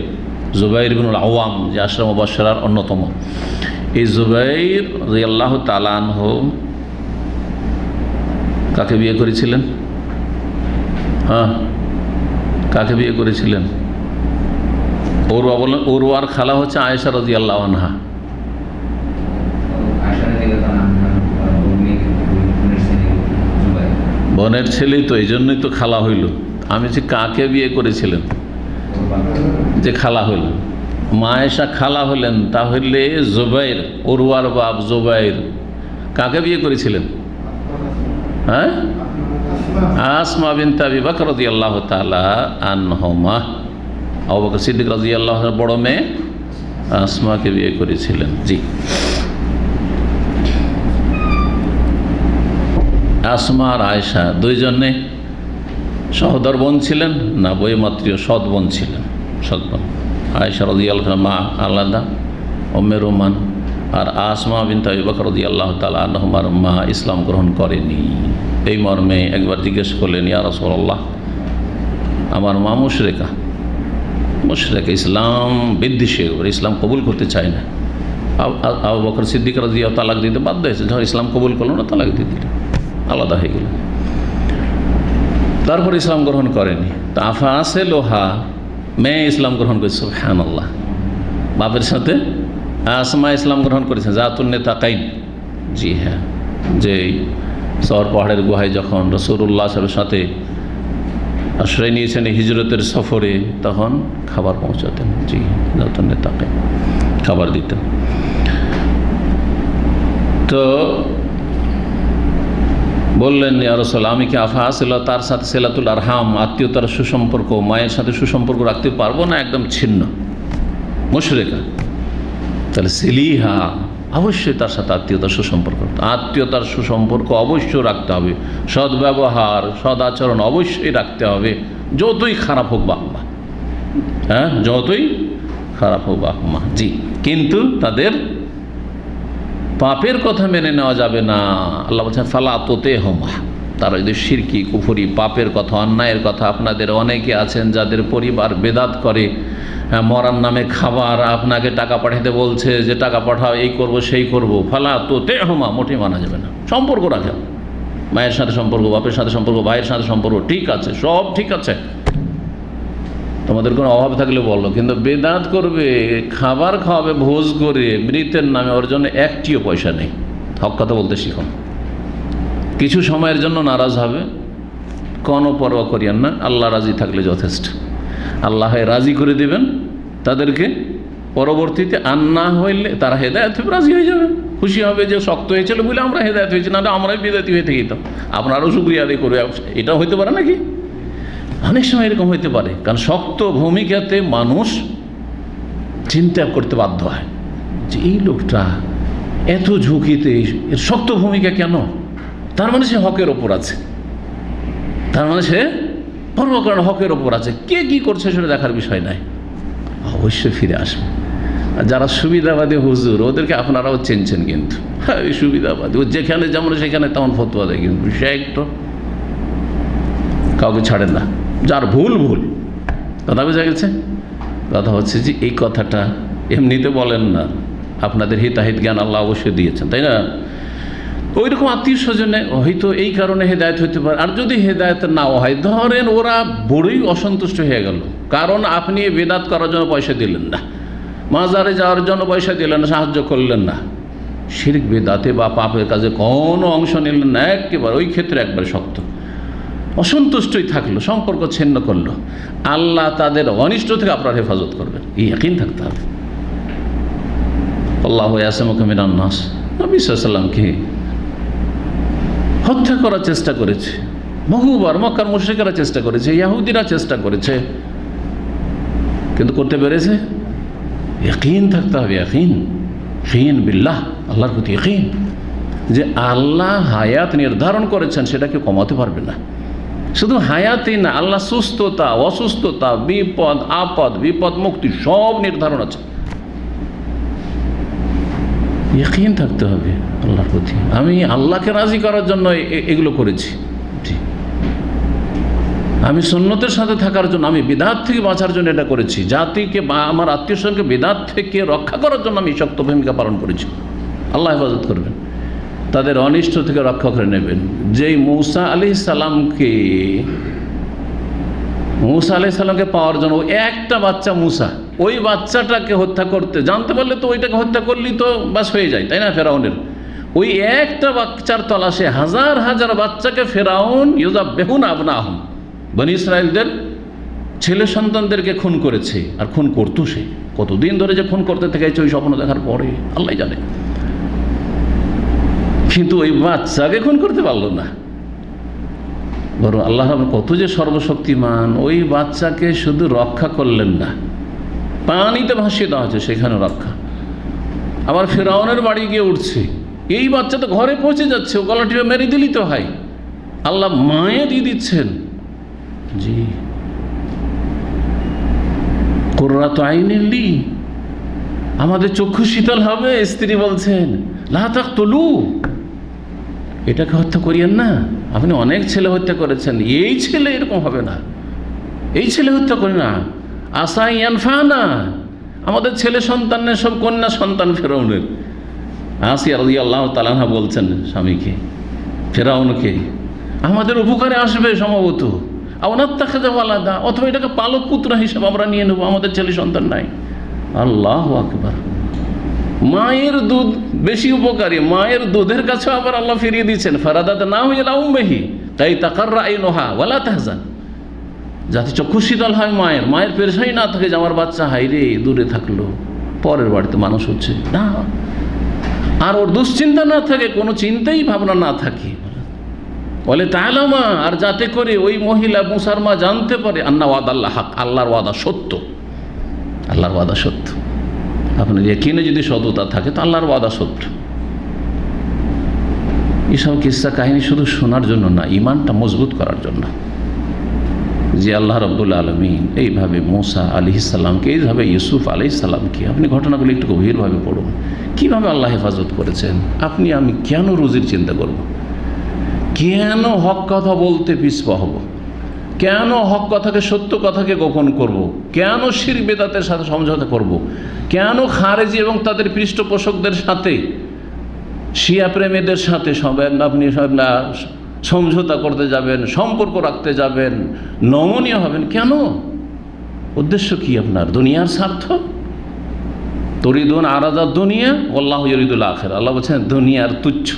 জুবাইর ইবনুল আওয়াম, যে আশরা মুবাশশারার অন্যতম। এই জুবাইর রাদিয়াল্লাহু তাআলা আনহু কাকে বিয়ে করেছিলেন? হ্যাঁ, কাকে বিয়ে করেছিলেন? উরওয়া বলেন। উরওয়ার খালা হচ্ছে আয়েশা রাদিয়াল্লাহু আনহা। বোনের ছেলেই তো, এই জন্যই তো খালা হইল। আমি যে কাকে বিয়ে করেছিলেন যে খালা হইল, মা আয়েশা খালা হলেন, তাহলে জুবাইর, উরওয়ার বাপ জুবাইর কাকে বিয়ে করেছিলেন? হ্যাঁ, আসমা বিনতে আবি বকর রাদিয়াল্লাহু তাআলা আনহুমা। আবু বকর সিদ্দিক রাদিয়াল্লাহু আনহু বড় মেয়ে আসমাকে বিয়ে করেছিলেন। জি, আসমা আর আয়েশা দুইজনে সহোদর বোন ছিলেন না বইমাত্রীয় সৎ বোন ছিলেন? সৎ বোন। আয়েশা রাদিয়াল্লাহু আনহা মা আলাদা, উম্মে রোমান, আর আসমা বিনতে আবি বকর রাদিয়াল্লাহু তাআলা আনহুমার মা ইসলাম গ্রহণ করেনি। এই মর্মে একবার জিজ্ঞেস করলেন, ইয়া রাসূলুল্লাহ, আমার মা মুশরিকা, ইসলাম বিদ্বেষী, ইসলাম কবুল করতে চায় না। আবু বকর সিদ্দিক রাদিয়াল্লাহু তালাক দিতে বাধ্য হয়েছে, যখন ইসলাম কবুল করলো না তালাক দিয়ে দিল, আলাদা হয়ে গেল। তারপর ইসলাম গ্রহণ করেনি। তা আফাসে লোহা মেয়ে ইসলাম গ্রহণ করেছে, সুবহানাল্লাহ। বাপের সাথে আসমা ইসলাম গ্রহণ করেছেন, জাতুন নেতাকাইন। জি হ্যাঁ, যে সওর পাহাড়ের গুহায় যখন রাসূলুল্লাহ সাল্লাল্লাহু আলাইহি ওয়াসাল্লামের সাথে আশ্রয় নিয়েছেন হিজরতের সফরে, তখন খাবার পৌঁছাতেন। জি, জাতুন নেতাকাইন, খাবার দিতেন। তো বললেন, ইয়া রাসূলুল্লাহ, আমি কি আফা আসিল তার সাথে সিলাতুল আরহাম, আত্মীয়তার সুসম্পর্ক, মায়ের সাথে সুসম্পর্ক রাখতে পারবো না? একদম ছিন্ন, মুশরিকা। তাহলে সিলিহা, অবশ্যই তার সাথে আত্মীয়তার সুসম্পর্ক অবশ্যই রাখতে হবে। সদ্ব্যবহার, সদ আচরণ অবশ্যই রাখতে হবে, যতই খারাপ হোক বাহমা। হ্যাঁ, যতই খারাপ হোক বাহমা। জি, কিন্তু তাদের পাপের কথা মেনে নেওয়া যাবে না। আল্লাহ বলছেন ফালা তোতে হোমা, তারা যদি শিরকি, কুফরি, পাপের কথা, অন্যায়ের কথা, আপনাদের অনেকে আছেন যাদের পরিবার বেদাত করে, মরার নামে খাবার, আপনাকে টাকা পাঠাতে বলছে যে টাকা পাঠাও, এই করব সেই করব, ফালা তোতে হোমা, মোটেই মানা যাবে না। সম্পর্ক রাখেন, মায়ের সাথে সম্পর্ক, বাপের সাথে সম্পর্ক, ভাইয়ের সাথে সম্পর্ক, ঠিক আছে, সব ঠিক আছে, তোমাদের কোনো অভাব থাকলে বলো। কিন্তু বেদাত করবে, খাবার খাওয়াবে ভোজ করে মৃতের নামে, ওর জন্য একটিও পয়সা নেই। হক কথা বলতে শিখুন। কিছু সময়ের জন্য নারাজ হবে, কোনো পরোয়া করিয়েন না, আল্লাহ রাজি থাকলে যথেষ্ট। আল্লাহ রাজি করে দেবেন তাদেরকে, পরবর্তীতে আর না হইলে তারা হেদায়েত হয়ে রাজি হয়ে যাবে, খুশি হবে যে শক্ত হয়েছিল বলে আমরা হেদায়েত হয়েছি, না আমরাই বেদাতি হয়ে থেকে যেতাম। আপনারও শুকরিয়া আদায় করবে, এটা হইতে পারে নাকি? অনেক সময় এরকম হইতে পারে, কারণ শক্ত ভূমিকাতে মানুষ চিন্তা করতে বাধ্য হয় যে এই লোকটা এত ঝুঁকিতে, এর শক্ত ভূমিকা কেন? তার মানে সে হকের ওপর আছে, তার মানে সে পরোয়া হকের ওপর আছে। কে কি করছে সেটা দেখার বিষয় নাই, অবশ্যই ফিরে আসবে। আর যারা সুবিধাবাদী হুজুর, ওদেরকে আপনারাও চেনছেন, কিন্তু হ্যাঁ ওই সুবিধাবাদী, ও যেখানে যেমন সেখানে তেমন ফতোয়া দেয়, কিন্তু সে একটু কাউকে ছাড়েন না, যার ভুল কথা বোঝা গেছে। কথা হচ্ছে যে এই কথাটা এমনিতে বলেন না, আপনাদের হিতাহিত জ্ঞান আল্লাহ অবশ্যই দিয়েছেন, তাই না? ওই রকম আত্মীয় স্বজনে হয়তো এই কারণে হেদায়েত হতে পারে। আর যদি হেদায়েত নাও হয়, ধরেন ওরা বড়ই অসন্তুষ্ট হয়ে গেল, কারণ আপনি বেদাত করার জন্য পয়সা দিলেন না, মাজারে যাওয়ার জন্য পয়সা দিলেন না, সাহায্য করলেন না, শিরক বেদাতে বা পাপের কাজে কোনো অংশ নিলেন না, একেবারে ওই ক্ষেত্রে একবার শক্ত অসন্তুষ্টই থাকলো, সম্পর্ক ছিন্ন করলো, আল্লাহ তাদের অনিষ্ট থেকে আপনার হেফাজত করবেন, এই ইয়াকিন থাকতে হবে। আল্লাহু ইয়াসিমুকা মিনান নাস, নবী সাল্লাল্লাহু আলাইহি ওয়াসাল্লামকে হত্যা করার চেষ্টা করেছে বহুবার, মক্কার মুশরিকরা চেষ্টা করেছে, ইহুদিরা চেষ্টা করেছে, কিন্তু করতে পেরেছে? ইয়াকিন থাকতে হবে, ইয়াকিন বিল্লাহ, আল্লাহর প্রতি ইয়াকিন, যে আল্লাহ হায়াত নির্ধারণ করেছেন, সেটাকে কমাতে পারবে না। শুধু হায়াতই না, আল্লাহ সুস্থতা, অসুস্থতা, বিপদ আপদ, বিপদ মুক্তি সব নির্ধারণ আছে। ইয়াকিন থাকতে হবে আল্লাহর প্রতি, আমি আল্লাহকে রাজি করার জন্য এগুলো করেছি, আমি সুন্নতের সাথে থাকার জন্য, আমি বিদআত থেকে বাঁচার জন্য এটা করেছি, জাতিকে বা আমার আত্মীয় স্বজনকে বিদআত থেকে রক্ষা করার জন্য আমি শক্ত ভূমিকা পালন করেছি। আল্লাহ হেফাজত করবেন, তাদের অনিষ্ট থেকে রক্ষা করে নেবেন। যেই মূসা আলাইহিস সালামকে পাওয়ার জন্য একটা বাচ্চা মূসা, ওই বাচ্চাটাকে হত্যা করতে জানতে পারলে তো ওইটাকে হত্যা করলেই তো বাস হয়ে যায়, তাই না? ফেরাউনের ওই একটা বাচ্চার তলাশে হাজার হাজার বাচ্চাকে ফেরাউন ইউযাব্বিহুনা আবনাহুম, বনী ইসরায়েলদের ছেলে সন্তানদেরকে খুন করেছে, আর খুন করতো সে কতদিন ধরে যে খুন করতে থেকেছে ওই স্বপ্ন দেখার পরে আল্লাহ জানে, কিন্তু ওই বাচ্চাকে খুন করতে পারলো না। বরং আল্লাহ কত যে সর্বশক্তিমান, ওই বাচ্চাকে শুধু রক্ষা করলেন না, পানিতে ভাসিয়ে দেওয়া হচ্ছে, সেখানে রক্ষা। আবার ফেরাউনের বাড়ি গিয়ে উঠছে, এই বাচ্চা তো ঘরে পৌঁছে যাচ্ছে, ও গলা টিপে মেরে দিলেই তো হয়, আল্লাহ মায়ে দিয়ে দিচ্ছেন। জি, কুররাতু আইনিন লি, আমাদের চক্ষু শীতল হবে। স্ত্রী বলছেন লা তাকতুলু, এটাকে হত্যা করিয়েন না, আপনি অনেক ছেলে হত্যা করেছেন, এই ছেলে এরকম হবে না, এই ছেলে হত্যা করি না, আশা ইয়ানফানা, আমাদের ছেলে সন্তানের সব কন্যা সন্তান ফেরাউনের। আসিয়া রাদিয়াল্লাহু তাআলা আনহা বলছেন স্বামীকে, ফেরাউনকে, আমাদের উপকারে আসবে সম্ভবত, আওনাত্তাখিযা ওয়ালাদা, অথবা এটাকে পালক পুত্র হিসেবে আমরা নিয়ে নেব, আমাদের ছেলে সন্তান নাই। আল্লাহু আকবার। মায়ের দুধ বেশি উপকারী, মায়ের দুধের কাছে আবার আল্লাহ ফিরিয়ে দিচ্ছেন, ফারাদাদনাহু ইলা উম্মিহি তাই তাকাররা আইনুহা ওয়ালা তাহজান, যাতে চক্ষু শীতল হয় মায়ের পেরেশানি না থাকে যে আমার বাচ্চা হাইরে দূরে থাকলো, পরের বাড়িতে মানুষ হচ্ছে না, আর ওর দুশ্চিন্তা না থাকে, কোনো চিন্তাই ভাবনা না থাকে। বলে তাআলামা, আর যাতে করে ওই মহিলা মুসার মা জানতে পারে আন্না ওয়াদাল্লাহ হক, আল্লাহর ওয়াদা সত্য, আল্লাহর ওয়াদা সত্য। আপনার ইয়াকিনে যদি সততা থাকে তো আল্লাহর ওয়াদা সত্য। এইসব কিস্সা কাহিনী শুধু শোনার জন্য না, ঈমানটা মজবুত করার জন্য, যে আল্লাহ রাব্বুল আলামিন এইভাবে মুসা আলাইহিস সালামকে, এইভাবে ইউসুফ আলাইহিস সালামকে, আপনি ঘটনাগুলো একটু গভীরভাবে পড়ুন, কীভাবে আল্লাহ হেফাজত করেছেন। আপনি আমি কেন রুজির চিন্তা করব, কেন হক কথা বলতে পিছপা হব, কেন হক কথাকে সত্য কথাকে গোপন করব, কেন শিরক বিদআতের সাথে সমঝোতা করব, কেন খারেজি এবং তাদের পৃষ্ঠপোষকদের সাথে, শিয়া প্রেমীদের সাথে আপনি সমঝোতা করতে যাবেন, সম্পর্ক রাখতে যাবেন, নমনীয় হবেন, কেন? উদ্দেশ্য কি আপনার? দুনিয়ার স্বার্থ? তরিদুন আরাদা দুনিয়া ওয়াল্লাহু ইউরিদুল আখিরা, আল্লাহ বলছেন দুনিয়ার তুচ্ছ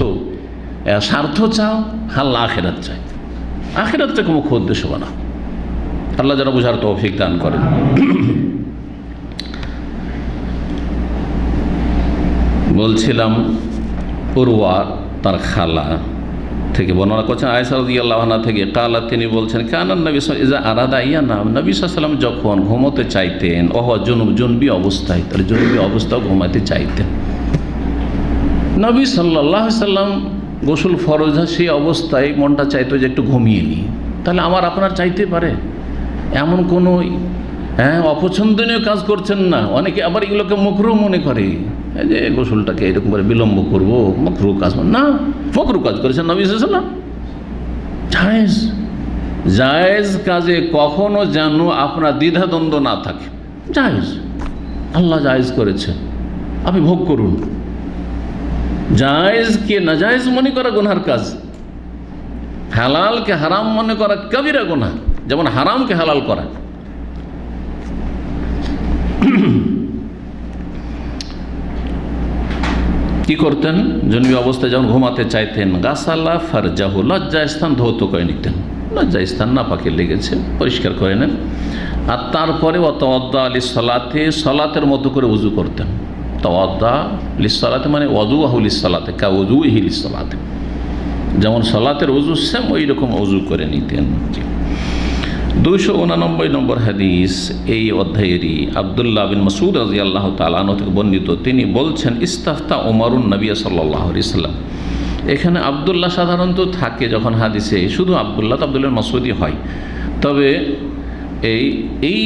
স্বার্থ চাও, আল্লাহ আখিরাত চাই, আখিরাতটাকে মুখ্য উদ্দেশ্য বানাও। আল্লাহ যেন বোঝার তৌফিক দান করেন। বলছিলাম উরওয়া তার খালা থেকে বর্ণনা করছেন, আয়েশা রাদিয়াল্লাহু আনহা থেকে, কালা, তিনি বলছেন, কানান নবী ইজা আরাদা ইয়ানাম, নবী সাল্লাল্লাহু আলাইহি ওয়াসাল্লাম যখন ঘুমোতে চাইতেন, জুনুবি অবস্থায়, তার জুনুবি অবস্থাও ঘুমাতে চাইতেন। নবী সাল্লাল্লাহু আলাইহি ওয়াসাল্লাম গোসল ফরজ হয়, সেই অবস্থায় মনটা চাইতো যে একটু ঘুমিয়ে নিই, তাহলে আমার আপনার চাইতে পারে, এমন কোনো অপছন্দনীয় কাজ করছেন না। অনেকে আবার এগুলোকে মকরুহ মনে করে, যে গোসলটাকে এরকম করে বিলম্ব করবো, মকরুহ কাজ না, মকরুহ কাজ করেছেন নবী সাল্লাল্লাহু আলাইহি ওয়াসাল্লাম। জায়েজ, জায়েজ কাজে কখনো যেন আপনার দ্বিধাদ্বন্দ্ব না থাকে, জায়েজ, আল্লাহ জায়েজ করেছে, আপনি ভোগ করুন। জায়েজকে নাজায়েজ মনে করা গুনার কাজ, হালালকে হারাম মনে করা কবিরা গুনাহ, যেমন হারামকে হালাল করা। কি করতেন? জন্মী অবস্থায় যখন ঘুমাতে চাইতেন, গাসালা ফারজাহু, লজ্জা স্থান ধৌত করে নিতেন, লজ্জা স্থান নাপাকে লেগেছে পরিষ্কার করে নেন, আর তারপরে ওয়াতাওয়াদ্দা লিসসালাতে, সলাতের মতো করে উজু করতেন। তাওয়াদ্দা লিসসালাতে মানে ওয়াদুহু লিসসালাতে, কা ওয়াদুহি লিসসালাতে, যেমন সলাতের উজু সেম ওই রকম উজু করে নিতেন। 289 নম্বর হাদিস এই অধ্যায়েরই, আব্দুল্লাহ বিন মাসউদ রাদিয়াল্লাহু তাআলা আনহু থেকে বর্ণিত, তিনি বলছেন, ইস্তাফতা ওমরুন নবী সাল্লাল্লাহু আলাইহি ওয়াসাল্লাম। এখানে আব্দুল্লাহ সাধারণত থাকে যখন হাদিসে, শুধু আব্দুল্লাহ মাসউদি হয়, তবে এই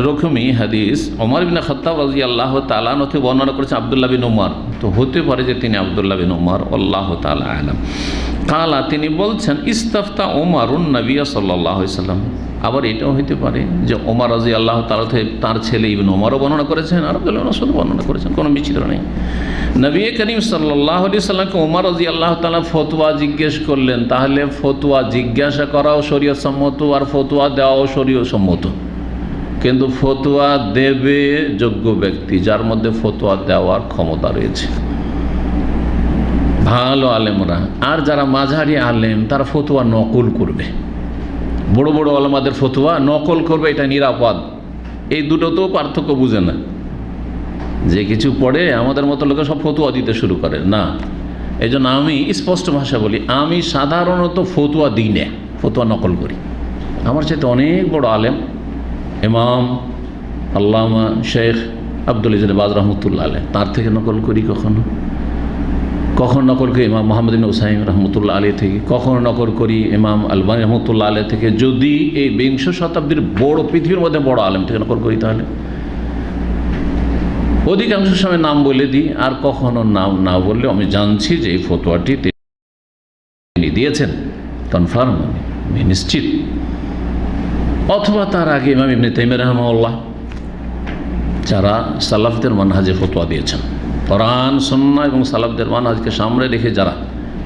রকমই হাদিস ওমর বিন খাত্তাব রাদিয়াল্লাহু তাআলা আনহু থেকে বর্ণনা করেছেন আব্দুল্লাহ বিন ওমর, তো হতে পারে যে তিনি আব্দুল্লাহ বিন ওমর, আল্লাহু তাআলা আলাম। কালা, তিনি বলছেন, ইস্তাফতা ওমরুন নবী সাল্লাল্লাহু আলাইহি ওয়াসাল্লাম। আবার এটাও হইতে পারে যে ওমর রাদিয়াল্লাহু তাআলা তার ছেলে ইবনে ওমরও বর্ণনা করেছেন, আর আব্দুল্লাহ বিন মাসউদ বর্ণনা করেছেন, কোনো বিচিত্র নেই। নবী করিম সাল্লাল্লাহু আলাইহি ওয়াসাল্লামকে ওমর রাদিয়াল্লাহু তাআলা ফতোয়া জিজ্ঞেস করলেন, তাহলে ফতোয়া জিজ্ঞাসা করাও শরীয়ত সম্মত, আর ফতোয়া দেওয়াও শরীয়ত সম্মত, কিন্তু ফতোয়া দেবে যোগ্য ব্যক্তি, যার মধ্যে ফতোয়া দেওয়ার ক্ষমতা রয়েছে, ভালো আলেমরা। আর যারা মাঝারি আলেম, তারা ফতোয়া নকল করবে, বড় বড় আলেমাদের ফতোয়া নকল করবে, এটা নিরাপদ। এই দুটোতেও পার্থক্য বুঝে না, যে কিছু পড়ে আমাদের মতো লোকে সব ফতোয়া দিতে শুরু করে না। এই জন্য আমি স্পষ্ট ভাষা বলি, আমি সাধারণত ফতোয়া দিই না, ফতোয়া নকল করি। আমার চাইতে অনেক বড় আলেম, ইমাম আল্লামা শেখ আব্দুল আজিজ বাজ রহমতুল্লাহ আলাইহ, তার থেকে নকল করি কখনো নকল করি ইমাম মোহাম্মদ বিন হুসাইন রহমতুল্লাহ আলাইহ থেকে, কখনো নকল করি ইমাম আলবানী রহমতুল্লাহ আলাইহ থেকে। যদি এই 20 শতাব্দীর বড়, পৃথিবীর মধ্যে বড় আলেম থেকে নকল করি, তাহলে অধিকাংশ সময় নাম বলে দিই, আর কখনো নাম না বললে আমি জানছি যে এই ফতোয়াটি তিনি দিয়েছেন, কনফার্ম, আমি নিশ্চিত। অথবা তার আগে ইমাম ইবনে তাইমিয়া রাহিমাহুল্লাহ, যারা সালাফদের মানহাজে ফতোয়া দিয়েছেন, কোরআন সুন্নাহ এবং সালাফদের মানহাজকে সামনে রেখে যারা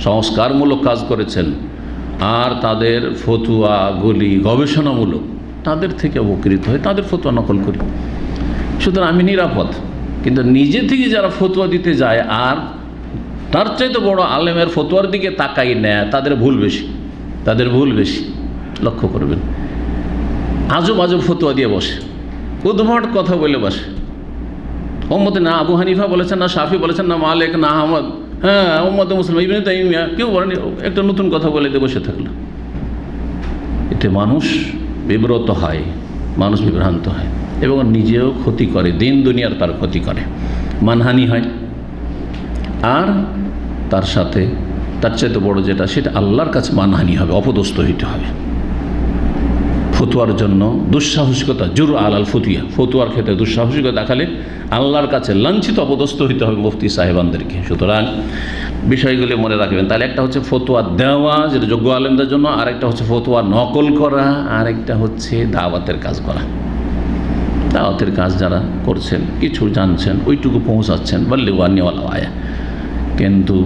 সংস্কারমূলক কাজ করেছেন আর তাদের ফতুয়াগুলি গবেষণামূলক, তাদের থেকে উপকৃত হয়ে তাদের ফতুয়া নকল করি। সুতরাং আমি নিরাপদ। কিন্তু নিজে থেকে যারা ফতুয়া দিতে যায় আর তার চাইতে বড় আলেমের ফতুয়ার দিকে তাকাই নেয়, তাদের ভুল বেশি, তাদের ভুল বেশি। লক্ষ্য করবেন, আজব আজব ফতুয়া দিয়ে বসে, উদ্ভট কথা বলে বসে। উম্মতে না আবু হানিফা বলেছেন, না শাফি বলেছেন, না মালিক, না আহমদ, হ্যাঁ উম্মতে মুসলিম ইবনে তাইমিয়া, কেউ বলেনি, একটা নতুন কথা বলে দিয়ে বসে থাকলো। এতে মানুষ বিব্রত হয়, মানুষ বিভ্রান্ত হয় এবং নিজেও ক্ষতি করে, দিন দুনিয়ার তার ক্ষতি করে, মানহানি হয়। আর তার সাথে তার চাইতে বড় যেটা, সেটা আল্লাহর কাছে মানহানি হবে, অপদস্থ হইতে হবে। ফতুয়ার জন্য দুঃসাহসিকতা, জুর আলাল ফতুয়া, ফতুয়ার ক্ষেত্রে দুঃসাহসিকতা দেখালে আল্লাহর কাছে লাঞ্ছিত, অপদস্থ হইতে হবে মুফতি সাহেবানদেরকে। সুতরাং বিষয়গুলি মনে রাখবেন। তাহলে একটা হচ্ছে ফতুয়া দেওয়া, যেটা যোগ্য আলেমদের জন্য, আর একটা হচ্ছে ফতুয়া নকল করা, আর একটা হচ্ছে দাওয়াতের কাজ করা। দাওয়াতের কাজ যারা করছেন, কিছু জানছেন, ওইটুকু পৌঁছাচ্ছেন, বাল্লিগু আন্নী ওয়ালাউ আয়া। কিন্তু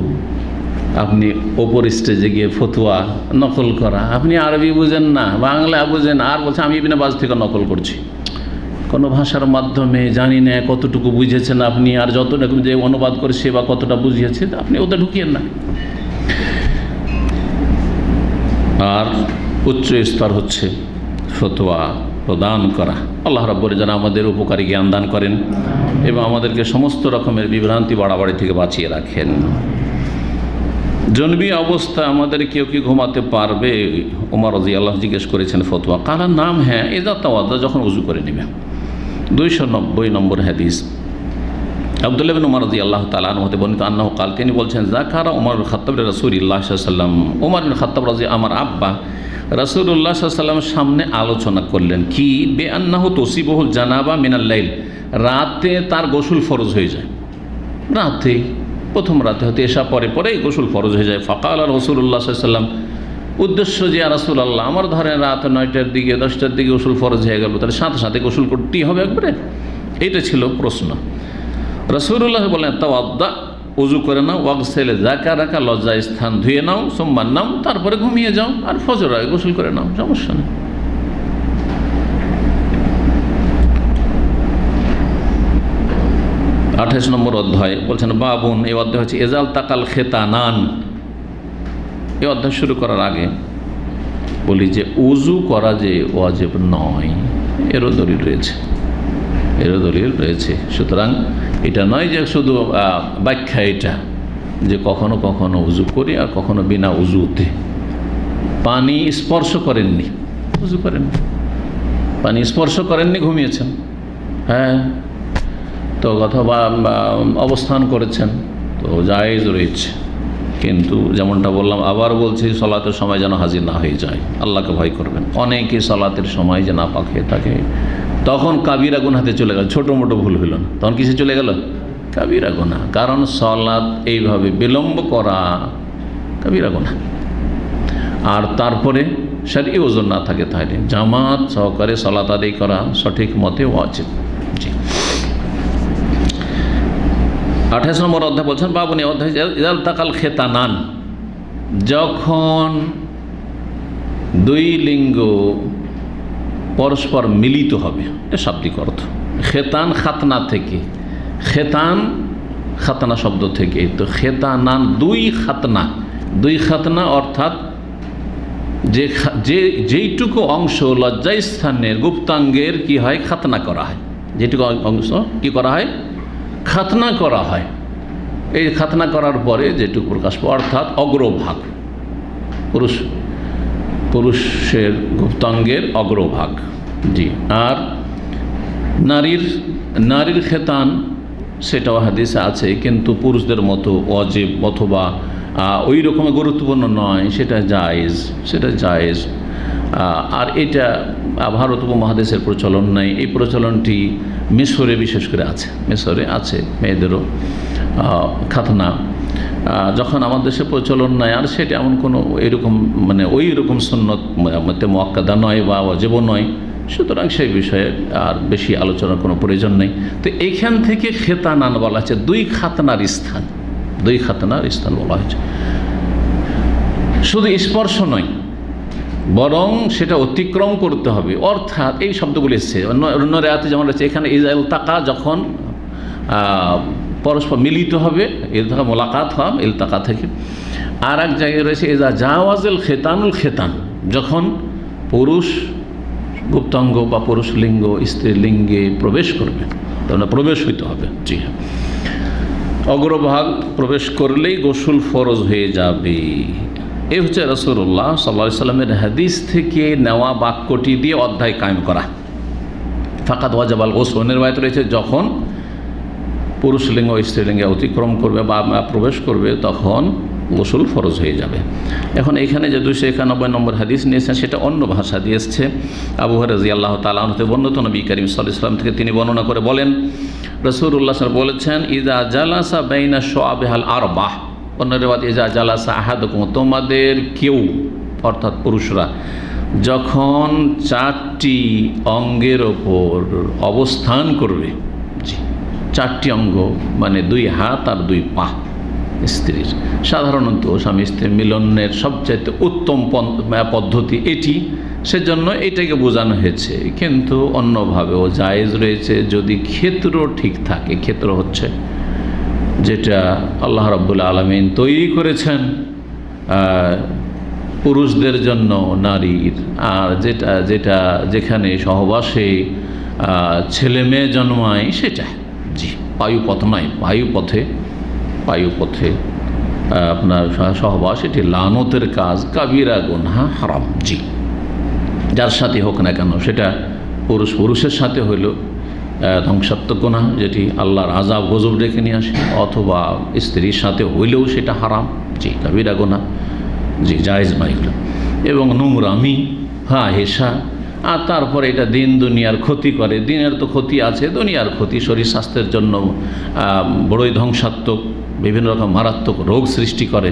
আপনি ওপর স্টেজে গিয়ে ফতুয়া নকল করা, আপনি আরবি বুঝেন না, বাংলা বুঝেন, আর বলছে আমি ইবনে বাজ থেকে নকল করছি। কোনো ভাষার মাধ্যমে জানি না কতটুকু বুঝেছেন আপনি, আর যতটুকু যে অনুবাদ করে সে বা কতটা বুঝিয়েছে, আপনি ওটা ঢুকিয়েন না। আর উচ্চ স্তর হচ্ছে ফতোয়া প্রদান করা। আল্লাহ রাব্বুল যেন আমাদের উপকারী জ্ঞান দান করেন এবং আমাদেরকে সমস্ত রকমের বিভ্রান্তি বাড়াবাড়ি থেকে বাঁচিয়ে রাখেন। জনবী অবস্থা আমাদের কেউ কি ঘুমাতে পারবে? ওমর রাদিয়াল্লাহু জিজ্ঞেস করেছেন ফতোয়া। কালার নাম, হ্যাঁ, এজা তাওয়াদ্দা, যখন উজু করে নেবে। 290 নম্বর হাদিস, আব্দুল্লাহ ইবনে উমর রাদিয়াল্লাহু তাআলা আনহু হতে বর্ণিত আন্নাহু কাল, তিনি বলছেন, যাকারা ওমর ইবনে খাত্তাব রাসূলুল্লাহ সাল্লাল্লাহু আলাইহি ওয়াসাল্লাম, ওমর ইবনে খাত্তাব রাদিয়াল্লাহু, আমার আব্বা রাসূলুল্লাহ সাল্লাল্লাহু আলাইহি ওয়াসাল্লামের সামনে আলোচনা করলেন কি, বেআন্নাহু তুসিবুহুল জানাবা মিনাল লাইল, রাতে তার গোসল ফরজ হয়ে যায়। রাতে, প্রথম রাতে হতে এশা পরে পরেই গোসল ফরজ হয়ে যায়। ফাকাল রাসূলুল্লাহ সাল্লাল্লাহু আলাইহি ওয়াসাল্লাম, উদ্দেশ্য যে রাসূলুল্লাহ, আমার ধরেন রাত 9টার দিকে 10টার দিকে গোসল ফরজ হয়ে গেল, তাহলে সাথে সাথে গোসল করতেই হবে একবারে? এইটা ছিল প্রশ্ন। রাসূলুল্লাহ বলেন, তাওয়াদ্দা, উজু করে নাও, ওয়াগসিল যাকারাকা, লজ্জা স্থান ধুয়ে নাও, সুম্মা নাম, তারপরে ঘুমিয়ে যাও, আর ফজর আগে গোসল করে নাও, সমস্যা নেই। আঠাশ নম্বর অধ্যায় বলছেন, বাবুন, এই অধ্যায় হচ্ছে এজাল তাকাল খেতানান। এই অধ্যায় শুরু করার আগে বলি যে উজু করা যে ওয়াজিব নয়, এরও দলিল রয়েছে, এরও দলিল রয়েছে। সুতরাং এটা নয় যে শুধু ব্যাখ্যা এটা যে কখনো কখনো উজু করি আর কখনো বিনা উজুতে। পানি স্পর্শ করেননি, উজু করেননি, পানি স্পর্শ করেননি, ঘুমিয়েছেন, হ্যাঁ, তো অথবা অবস্থান করেছেন, তো জায়েজ রয়েছে। কিন্তু যেমনটা বললাম, আবার বলছি, সলাতের সময় যেন হাজির না হয়ে যায়, আল্লাহকে ভয় করবেন। অনেকে সলাতের সময় যে না পাক হয়ে থাকে, তখন কাবিরা গুনাহতে চলে গেল, ছোটো মোটো ভুল হইল না, তখন কিসে চলে গেল? কাবিরা গুনাহ। কারণ সলাত এইভাবে বিলম্ব করা কাবিরা গুনাহ। আর তারপরে শরঈ ওযর না থাকে, তাহলে জামাত সহকারে সলাত আদায় করা সঠিক মতে ওয়াজিব। জি, 28 নম্বর অধ্যায় বলছেন, বাবুনি অধ্যায়, ইজাল তাকাল খেতানান, যখন দুই লিঙ্গ পরস্পর মিলিত হবে, এটা শাব্দিক অর্থ। খেতান খাতনা থেকে, খেতান খাতনা শব্দ থেকে, তো খেতানান দুই খাতনা, দুই খাতনা অর্থাৎ যেইটুকু অংশ লজ্জাস্থানের গুপ্তাঙ্গের কি হয়, খাতনা করা হয়, যেটুকু অংশ কি করা হয়, খাতনা করা হয়। এই খাতনা করার পরে যেটুকু প্রকাশ পায়, অর্থাৎ অগ্রভাগ, পুরুষের গুপ্তাঙ্গের অগ্রভাগ। জি, আর নারীর খেতান সেটাও হাদিসে আছে, কিন্তু পুরুষদের মতো ওয়াজিব অথবা ওই রকমের গুরুত্বপূর্ণ নয়, সেটা জায়েজ। আর এটা ভারত উপমহাদেশের প্রচলন নাই, এই প্রচলনটি মিশরে বিশেষ করে আছে, মিশরে আছে মেয়েদেরও খাতনা যখন আমাদের দেশে প্রচলন নাই, আর সেটা এমন কোনো এরকম মানে ওই রকম সুন্নত মুআক্কাদা নয় বা ওয়াজিবও নয়, সুতরাং সেই বিষয়ে আর বেশি আলোচনার কোনো প্রয়োজন নেই। তো এইখান থেকে খেতানান বলা হচ্ছে দুই খাতনার স্থান, দুই খাতনার স্থান বলা হয়েছে। শুধু স্পর্শ নয়, বরং সেটা অতিক্রম করতে হবে। অর্থাৎ এই শব্দগুলি এসছে অন্য রায়াতে যেমন রয়েছে, এখানে ইলতাকা যখন পরস্পর মিলিত হবে, ইলতাকা মোলাকাত হওয়া ইলতাকা থেকে। আর এক জায়গায় রয়েছে ইজা জাওয়াজেল খেতানুল খেতান, যখন পুরুষ গুপ্তাঙ্গ বা পুরুষ লিঙ্গ স্ত্রীলিঙ্গে প্রবেশ করবে, তখন প্রবেশ হইতে হবে। জি হ্যাঁ, অগ্রভাগ প্রবেশ করলেই গোসল ফরজ হয়ে যাবে। এই হচ্ছে রাসূলুল্লাহ সাল্লাল্লাহু আলাইহি সাল্লামের হাদিস থেকে নেওয়া বাক্যটি দিয়ে অধ্যায় কায়েম করা। ফাকাত ওয়াজাবাল গোসল নির্বাহিত রয়েছে, যখন পুরুষ লিঙ্গ স্ত্রীলিঙ্গে অতিক্রম করবে বা প্রবেশ করবে তখন গোসল ফরজ হয়ে যাবে। এখন এখানে যে 291 নম্বর হাদিস নিয়েছেন সেটা অন্য ভাষা দিয়ে এসছে। আবু হুরায়রা রাদিয়াল্লাহু তাআলা আনহু থেকে বর্ণিত, নবী করিম সাল্লাল্লাহু আলাইহি ওয়াসাল্লাম থেকে তিনি বর্ণনা করে বলেন, রাসূলুল্লাহ সাল্লাল্লাহু আলাইহি ওয়াসাল্লাম বলেছেন, ইযা জালাসা বাইনা শুআবিহাল আরবাহ, অন্য রিওয়ায়াত ইযা জালাসা আহাদুকুম, তোমাদের কেউ অর্থাৎ পুরুষরা যখন 4টি অঙ্গের ওপর অবস্থান করবে, জি 4টি অঙ্গ মানে 2 হাত আর 2 পা স্ত্রীর, সাধারণত স্বামী স্ত্রী মিলনের সবচাইতে উত্তম পদ্ধতি এটি, সেজন্য এটাকে বোঝানো হয়েছে। কিন্তু অন্যভাবেও জায়েজ রয়েছে যদি ক্ষেত্র ঠিক থাকে। ক্ষেত্র হচ্ছে যেটা আল্লাহ রাব্বুল আলামিন তৈরি করেছেন পুরুষদের জন্য নারীর, আর যেখানে সহবাসে ছেলে মেয়ে জন্মায় সেটা, জি বায়ুপথ নয়, বায়ুপথে আপনার সহবাস এটি লানতের কাজ, কাবিরা গুনাহ, হারাম। জি যার সাথে হোক না কেন, সেটা পুরুষের সাথে হইল ধ্বংসাত্মক গুনাহ যেটি আল্লাহর আযাব গজব ডেকে নিয়ে আসে, অথবা স্ত্রীর সাথে হইলেও সেটা হারাম, জি কাবিরা গুনাহ, জি জায়েজ নয় এগুলো। এবং নোংরামি, হেসা, আর তারপরে এটা দিন দুনিয়ার ক্ষতি করে। দিনের তো ক্ষতি আছে, দুনিয়ার ক্ষতি, শরীর স্বাস্থ্যের জন্য বড়ই ধ্বংসাত্মক, বিভিন্ন রকম মারাত্মক রোগ সৃষ্টি করে।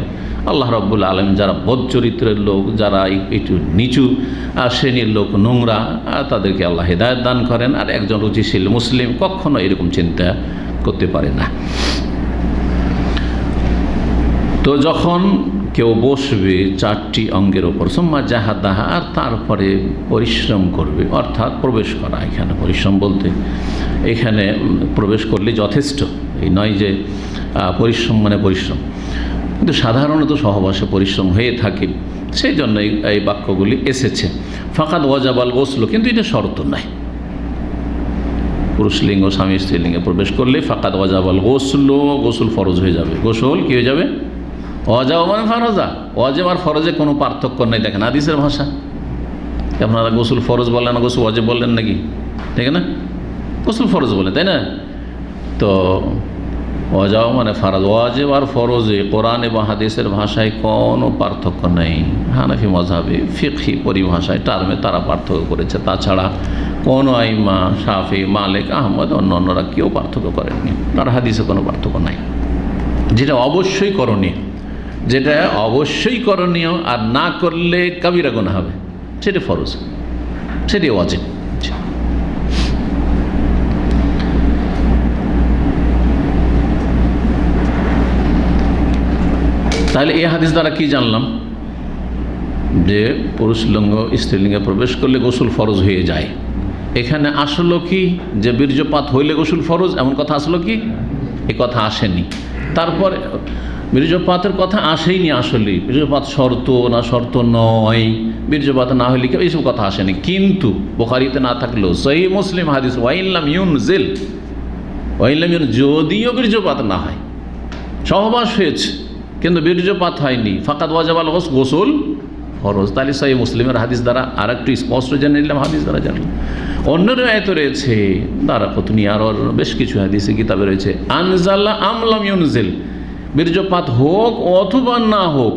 আল্লাহ রাব্বুল আলামিন যারা বদ চরিত্রের লোক, যারা একটু নিচু শ্রেণীর লোক, নোংরা, তাদেরকে আল্লাহ হেদায়েত দান করেন। আর একজন রুচিশীল মুসলিম কখনো এরকম চিন্তা করতে পারে না। তো যখন কেউ বসবে 4টি অঙ্গের ওপর, সুম্মা জাহাদাহা, আর তারপরে পরিশ্রম করবে, অর্থাৎ প্রবেশ করা। এখানে পরিশ্রম বলতে এখানে প্রবেশ করলে যথেষ্ট, এই নয় যে পরিশ্রম মানে পরিশ্রম, কিন্তু সাধারণত সহবাসে পরিশ্রম হয়ে থাকে, সেই জন্যই এই বাক্যগুলি এসেছে। ফাকাদ ওয়াজাবাল গোসল, কিন্তু এটা শর্ত নাই। পুরুষ লিঙ্গ স্বামী স্ত্রীলিঙ্গে প্রবেশ করলে ফাকাদ ওয়াজাবাল গোসল ফরজ হয়ে যাবে। গোসল কী হয়ে যাবে? ওয়াজাব মানে ফরজা, ওয়াজিব আর ফরজে কোনো পার্থক্য নেই। দেখেন হাদিসের ভাষা, আপনারা গোসল ফরজ বললেন না, গোসল ওয়াজিব বললেন নাকি? ঠিক না, গোসল ফরজ বলেন, তাই না? তো ওয়াজাব মানে ফরজ, ওয়াজিব আর ফরজে কোরআন এবং হাদিসের ভাষায় কোনো পার্থক্য নেই। হানাফি মাযহাবে ফিকহি পরিভাষায় টার্মে তারা পার্থক্য করেছে, তাছাড়া কোনো আইমা শাফি, মালিক, আহমদ অন্যরা কেউ পার্থক্য করেননি। আর হাদিসে কোনো পার্থক্য নাই। যেটা অবশ্যই করণীয়, যেটা অবশ্যই করণীয় আর না করলে কাবিরা গুনাহ হবে, সেটা ফরজ, সেটি ওয়াজিব। তাহলে এই হাদিস দ্বারা কি জানলাম? যে পুরুষ লিঙ্গ স্ত্রীলিঙ্গে প্রবেশ করলে গোসল ফরজ হয়ে যায়। এখানে আসলো কি যে বীর্যপাত হইলে গোসল ফরজ, এমন কথা আসলো কি? এ কথা আসেনি। তারপর বীর্যপাতের কথা আসেইনি। আসলে বীর্যপাত শর্ত না শর্ত নয়, বীর্যপাত না হইলে কেউ এইসব কথা আসেনি। কিন্তু বুখারীতে না থাকলেও সহিহ মুসলিম হাদিস, ওয়াইল্লাম ইউনজিল, যদিও বীর্যপাত না হয়, সহবাস হয়েছে কিন্তু বীর্যপাত হয়নি, ফাকাদ ওয়াজাবাল গোসল ফরজ। তাহলে সহিহ মুসলিমের হাদিস দ্বারা আর একটু স্পষ্ট জেনে নিলাম, হাদিস দ্বারা জানলাম। অন্য রিওয়ায়াত রয়েছে দারাকুতনি, আর বেশ কিছু হাদিসে কিতাবে রয়েছে আনজালা আমলাম ইউনজিল, বীর্যপাত হোক অথবা না হোক,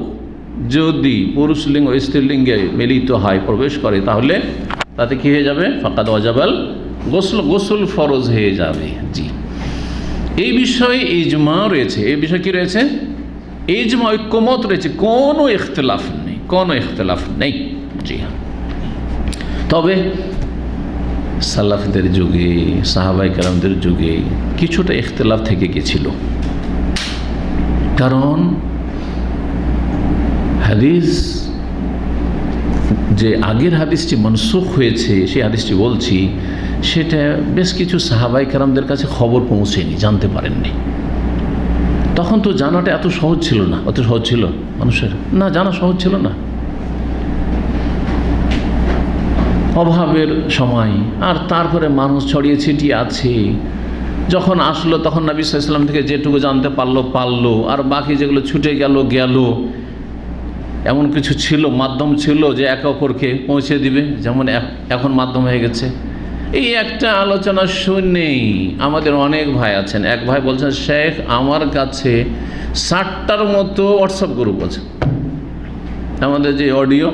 যদি পুরুষ লিঙ্গ স্ত্রীলিঙ্গে মিলিত হয়, প্রবেশ করে, তাহলে তাতে কি হয়ে যাবে? ফাকাদ ওয়াজাবাল গোসল ফরজ হয়ে যাবে। জি, এই বিষয়ে ইজমা রয়েছে। এই বিষয়ে কি রয়েছে? ইজমা ঐক্যমত রয়েছে, কোনো ইখতিলাফ নেই, কোনো ইখতিলাফ নেই। জি হ্যাঁ, তবে সালাফদের যুগে, সাহাবায়ে কেরামদের যুগে কিছুটা ইখতিলাফ থেকে গেছিল। কারণ হাদিস, যে আগের হাদিসটি মনসুখ হয়েছে, সেই হাদিসটি বলছি, সেটা বেশ কিছু সাহাবায়ে কেরামদের কাছে খবর পৌঁছেনি, জানতে পারেননি। তখন তো জানাটা এত সহজ ছিল না, অত সহজ ছিল মানুষের না, জানা সহজ ছিল না, অভাবের সময়। আর তারপরে মানুষ ছড়িয়ে ছিটিয়ে আছে, যখন আসলো তখন নবী সাল্লাল্লাহু আলাইহি ওয়াসাল্লাম থেকে যেটুকু জানতে পারলো, আর বাকি যেগুলো ছুটে গেল। এমন কিছু ছিল, মাধ্যম ছিল যে একে অপরকে পৌঁছে দিবে, যেমন এখন মাধ্যম হয়ে গেছে। এই একটা আলোচনা শুনেই আমাদের অনেক ভাই আছেন, এক ভাই বলছেন, শেখ আমার কাছে 60টার মতো হোয়াটসঅ্যাপ গ্রুপ আছে, আমাদের যে অডিও,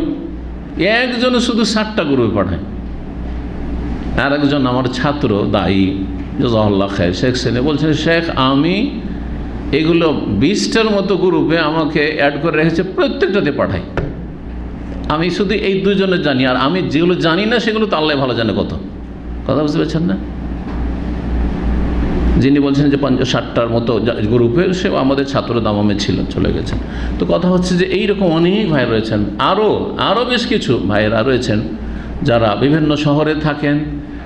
একজনে শুধু 60টা গ্রুপে পাঠায়। আর একজন আমার ছাত্র দায়ী, জাযাকাল্লাহ খায়র, শেখ সেনে বলছেন, শেখ আমি এগুলো 20টার মতো গ্রুপে আমাকে অ্যাড করে রেখেছে, প্রত্যেকটাতে পাঠাই। আমি শুধু এই দুজনে জানি, আর আমি যেগুলো জানি না সেগুলো তো আল্লাহ ভালো জানে। কথা বুঝতে পারছেন না? যিনি বলছেন যে 50-60টার মতো গ্রুপে, সে আমাদের ছাত্র দামামে ছিল, চলে গেছেন। তো কথা হচ্ছে যে এইরকম অনেক ভাই রয়েছেন, আরও বেশ কিছু ভাইয়েরা রয়েছেন যারা বিভিন্ন শহরে থাকেন।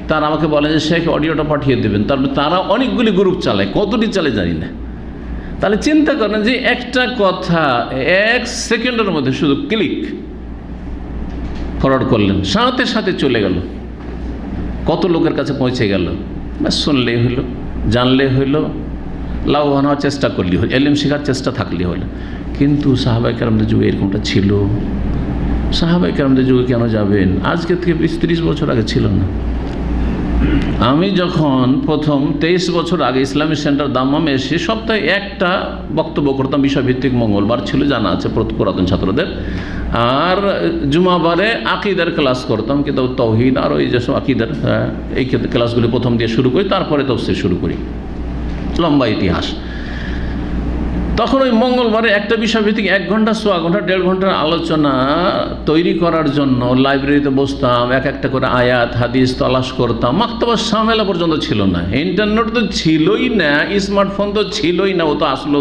তারা আমাকে বলেন যে শেখ অডিওটা পাঠিয়ে দেবেন। তারপরে তারা অনেকগুলি গ্রুপ চালায়, কতটি চালায় জানি না। তাহলে চিন্তা করেন যে একটা কথা 1 সেকেন্ডের মধ্যে শুধু ক্লিক ফরওয়ার্ড করলেন, সাথে সাথে চলে গেল, কত লোকের কাছে পৌঁছে গেল। ব্যাস, শুনলেই হইল, জানলে হইল, লাভবান হওয়ার চেষ্টা করলেই হইল, ইলম শেখার চেষ্টা থাকলেই হইল। কিন্তু সাহাবায়ে কেরামদের যুগে এরকমটা ছিল? সাহাবায়ে কেরামদের যুগে কেন যাবেন? আজকে থেকে 20-30 বছর আগে ছিল না। আমি যখন প্রথম 23 বছর আগে ইসলামিক সেন্টার দাম্মামে এসে সপ্তাহে একটা বক্তব্য করতাম, বিষয়ভিত্তিক, মঙ্গলবার ছিল জানা আছে পুরাতন ছাত্রদের, আর জুমাবারে আকিদার ক্লাস করতাম, কিতাব তাওহীদ আর ওই যেসব আকিদার এই ক্লাসগুলি প্রথম দিয়ে শুরু করি, তারপরে তাফসীর শুরু করি, লম্বা ইতিহাস। তখন ওই মঙ্গলবারে একটা বিষয়ভিত্তিক 1 ঘন্টা, 1.25 ঘন্টা, 1.5 ঘন্টার আলোচনা তৈরি করার জন্য লাইব্রেরিতে বসতাম, একটা করে আয়াত হাদিস তলাশ করতাম। মাকতাবা শামেলা পর্যন্ত ছিল না, ইন্টারনেট তো ছিলই না, স্মার্টফোন তো ছিলই না। ও তো আসলো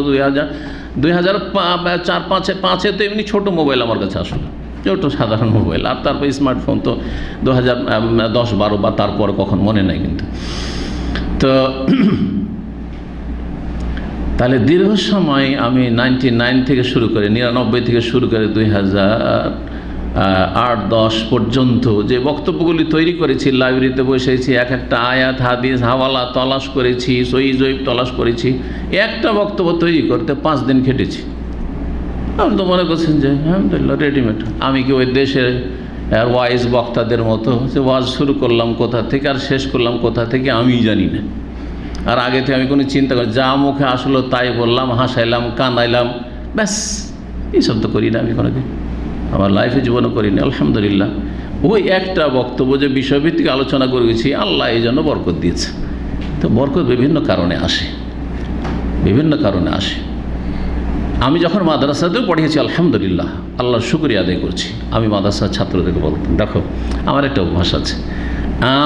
2004-05-এ তো এমনি ছোটো মোবাইল আমার কাছে আসলো, ছোটো সাধারণ মোবাইল। আর তারপর স্মার্টফোন তো 2010-12 বা তারপর কখন মনে নাই কিন্তু। তো তাহলে দীর্ঘ সময় আমি 99 থেকে শুরু করে, 99 থেকে শুরু করে 2008-10 পর্যন্ত যে বক্তব্যগুলি তৈরি করেছি, লাইব্রেরিতে বসেছি, একটা আয়াত হাদিস হাওয়ালা তলাশ করেছি, সহিহ জয়ীফ তলাশ করেছি। একটা বক্তব্য তৈরি করতে 5 দিন খেটেছি। আপনি তো মনে করছেন যে আলহামদুলিল্লাহ রেডিমেড। আমি কি ওই দেশের ওয়াইজ বক্তাদের মতো যে ওয়াজ শুরু করলাম কোথা থেকে আর শেষ করলাম কোথা থেকে আমিই জানি না। আর আগে থেকে আমি কোনো চিন্তা করি, যা মুখে আসলো তাই বললাম, হাসাইলাম, কাঁদাইলাম, ব্যাস। এইসব তো করি না আমি কোনোদিন, আমার লাইফে জীবনও করিনি আলহামদুলিল্লাহ। ওই একটা বক্তব্য যে বিষয়ভিত্তিক আলোচনা করে গেছি, আল্লাহ এই জন্য বরকত দিয়েছে। তো বরকত বিভিন্ন কারণে আসে, বিভিন্ন কারণে আসে। আমি যখন মাদ্রাসাতেও পড়িয়েছি আলহামদুলিল্লাহ, আল্লাহর শুকরিয়া আদায় করছি। আমি মাদ্রাসার ছাত্রদেরকে বলতাম, দেখো আমার একটা অভ্যাস আছে,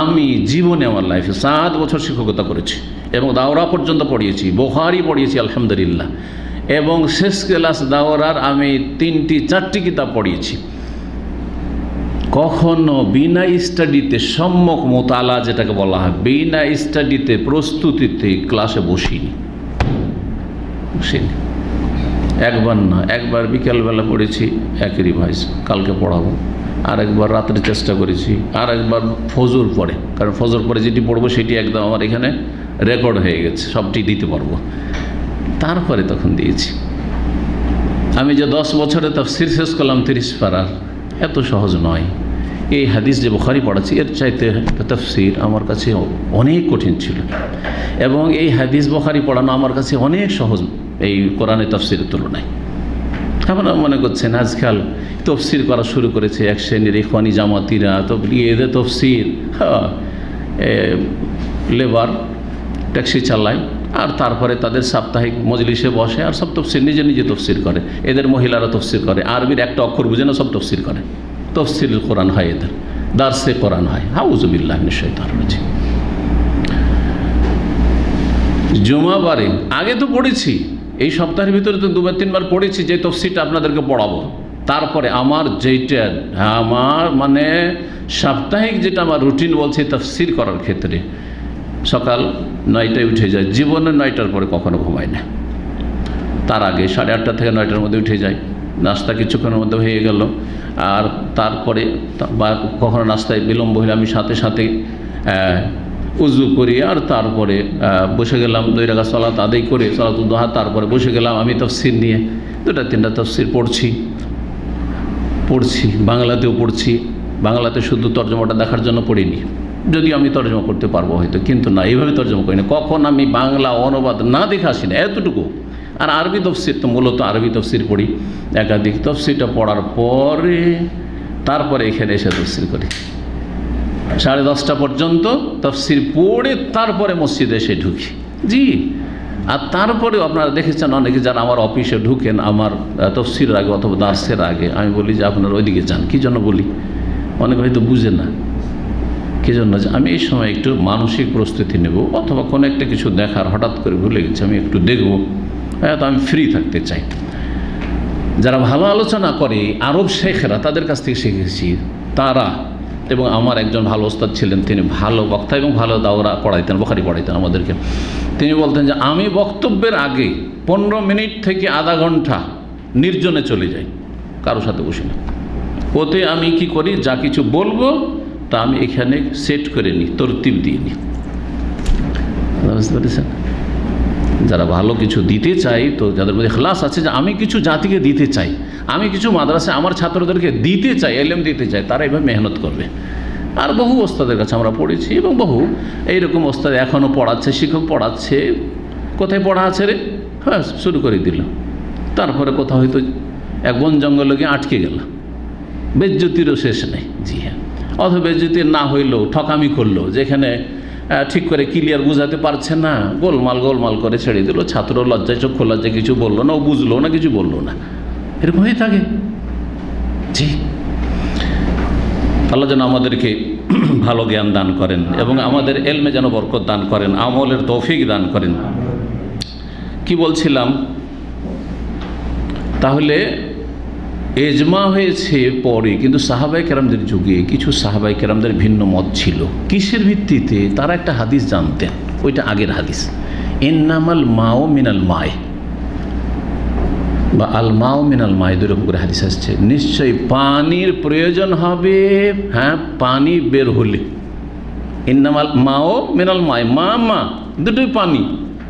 আমি জীবনে আমার লাইফে 7 বছর শিক্ষকতা করেছি এবং দাওরা পর্যন্ত পড়িয়েছি, বুখারী পড়িয়েছি আলহামদুলিল্লাহ, এবং শেষ ক্লাস দাওরার আমি 3-4টি কিতাব পড়িয়েছি। কখনো বিনা স্টাডিতে, সম্যক মোতালা যেটাকে বলা হয়, বিনা স্টাডিতে প্রস্তুতিতে ক্লাসে বসিনি। একবার না, একবার বিকেলবেলা পড়েছি, একই রিভাইজ, কালকে পড়াবো। আর একবার রাত্রে চেষ্টা করেছি, আর একবার ফজর পড়ে, কারণ ফজর পরে যেটি পড়বো সেটি একদম আমার এখানে রেকর্ড হয়ে গেছে, সবটি দিতে পারবো। তারপরে তখন দিয়েছি। আমি যে 10 বছরে তাফসীর শেষ করলাম 30 পারার, এত সহজ নয়। এই হাদিস যে বুখারী পড়াচ্ছি, এর চাইতে তাফসীর আমার কাছে অনেক কঠিন ছিল, এবং এই হাদিস বুখারী পড়ানো আমার কাছে অনেক সহজ এই কোরআনের তাফসীরের তুলনায়। আপনারা মনে করছেন আজকাল তফসির করা শুরু করেছে এক শ্রেণীর ইখওয়ানি জামাতিরা, তো এদের তফসির, লেবার ট্যাক্সি চালায় আর তারপরে তাদের সাপ্তাহিক মজলিসে বসে আর সব তফসির নিজে নিজে তফসির করে। এদের মহিলারা তফসির করে, আরবির একটা অক্ষর বুঝে না, সব তফসির করে। তফসিল কোরআন হয়, এদের দার্সে কোরআন হয়। হাউযুবিল্লাহ মিনাশ শাইতানির রাজিম। জুমাবারে আগে তো পড়েছি, এই সপ্তাহের ভিতরে তো 2-3 বার পড়েছি যে তফসিরটা আপনাদেরকে পড়াবো। তারপরে আমার যেটা আমার মানে সাপ্তাহিক যেটা আমার রুটিন বলছে তফসির করার ক্ষেত্রে, সকাল 9টায় উঠে যায়, জীবনে 9টার পরে কখনো ঘুমায় না। তার আগে 8:30 থেকে 9টার মধ্যে উঠে যায়, নাস্তা কিছুক্ষণের মধ্যে হয়ে গেল। আর তারপরে বা কখনো নাস্তায় বিলম্ব হলে আমি সাথে সাথে উজু করি, আর তারপরে বসে গেলাম 2 রাকাত সালাত আদায় করে সালাতুল দুহা, তারপরে বসে গেলাম আমি তফসির নিয়ে 2-3টা তফসির পড়ছি। বাংলাতেও পড়ছি। বাংলাতে শুধু তর্জমাটা দেখার জন্য পড়িনি, যদিও আমি তর্জমা করতে পারবো হয়তো, কিন্তু না, এইভাবে তর্জমা করি না। কখন আমি বাংলা অনুবাদ না দেখে আসি না, এতটুকু। আর আরবি তফসির তো মূলত আরবি তফসির পড়ি। একাধিক তফসিরটা পড়ার পরে তারপরে এখানে এসে তফসির করি। 10:30 পর্যন্ত তফসির পড়ে তারপরে মসজিদে এসে ঢুকি। জি, আর তারপরেও আপনারা দেখেছেন অনেকে যারা আমার অফিসে ঢুকেন আমার তফসিরের আগে অথবা দার্সের আগে, আমি বলি যে আপনারা ওইদিকে যান। কী জন্য বলি? অনেকে হয়তো বুঝে না কী জন্য। আমি এই সময় একটু মানসিক প্রস্তুতি নেব, অথবা কোনো একটা কিছু দেখার হঠাৎ করে ভুলে গেছি, আমি একটু দেখব, তো আমি ফ্রি থাকতে চাই। যারা ভালো আলোচনা করে আরব শেখরা, তাদের কাছ থেকে শিখেছি তারা, এবং আমার একজন ভালো ওস্তাদ ছিলেন, তিনি ভালো বক্তা এবং ভালো দাওরা পড়াইতেন, বুখারী পড়াইতেন আমাদেরকে। তিনি বলতেন যে আমি বক্তব্যের আগে 15 মিনিট থেকে আধা ঘন্টা নির্জনে চলে যাই, কারোর সাথে বসি না। ওতে আমি কি করি, যা কিছু বলবো তা আমি এখানে সেট করে নিই, তরতিব দিয়ে নিই। বুঝতে পেরেছেন? যারা ভালো কিছু দিতে চাই, তো যাদের মধ্যে ইখলাস আছে যে আমি কিছু জাতিকে দিতে চাই, আমি কিছু মাদ্রাসায় আমার ছাত্রদেরকে দিতে চাই, ইলম দিতে চাই, তারা এইভাবে মেহনত করবে। আর বহু ওস্তাদের কাছে আমরা পড়েছি, এবং বহু এইরকম ওস্তাদ এখনও পড়াচ্ছে, শিক্ষক পড়াচ্ছে। কোথায় পড়া আছে রে, হ্যাঁ শুরু করে দিল, তারপরে কোথাও হয়তো এক বন জঙ্গলে গিয়ে আটকে গেল, বেজ্জতিরও শেষ নেই। জি হ্যাঁ, অথবা বেজ্জতি না হইলেও ঠকামি করলো, যেখানে ঠিক করে ক্লিয়ার বুঝাতে পারছে না, গোলমাল করে ছেড়ে দিল। ছাত্র লজ্জায় চক্ষু লজ্জায় কিছু বললো না, ও বুঝলো না, কিছু বললো না, এরকম হয়ে থাকে। জি, আল্লাহ যেন আমাদেরকে ভালো জ্ঞান দান করেন এবং আমাদের এলমে যেন বরকত দান করেন, আমলের তৌফিক দান করেন। কি বলছিলাম? তাহলে এজমা হয়েছে পরে, কিন্তু সাহাবায়ে কেরামদের যুগে কিছু সাহাবায়ে কেরামদের ভিন্ন মত ছিল। কিসের ভিত্তিতে? তারা একটা হাদিস জানতেন, ওইটা আগের হাদিস, ইন্নামাল মাও মিনাল মায়, বা আল মাও মিনাল মায়, দুরকম করে হাদিস আসছে। নিশ্চয়ই পানির প্রয়োজন হবে, হ্যাঁ পানি বের হলে। ইন্নামাল মাও মিনাল মায়, মা দুটোই পানি,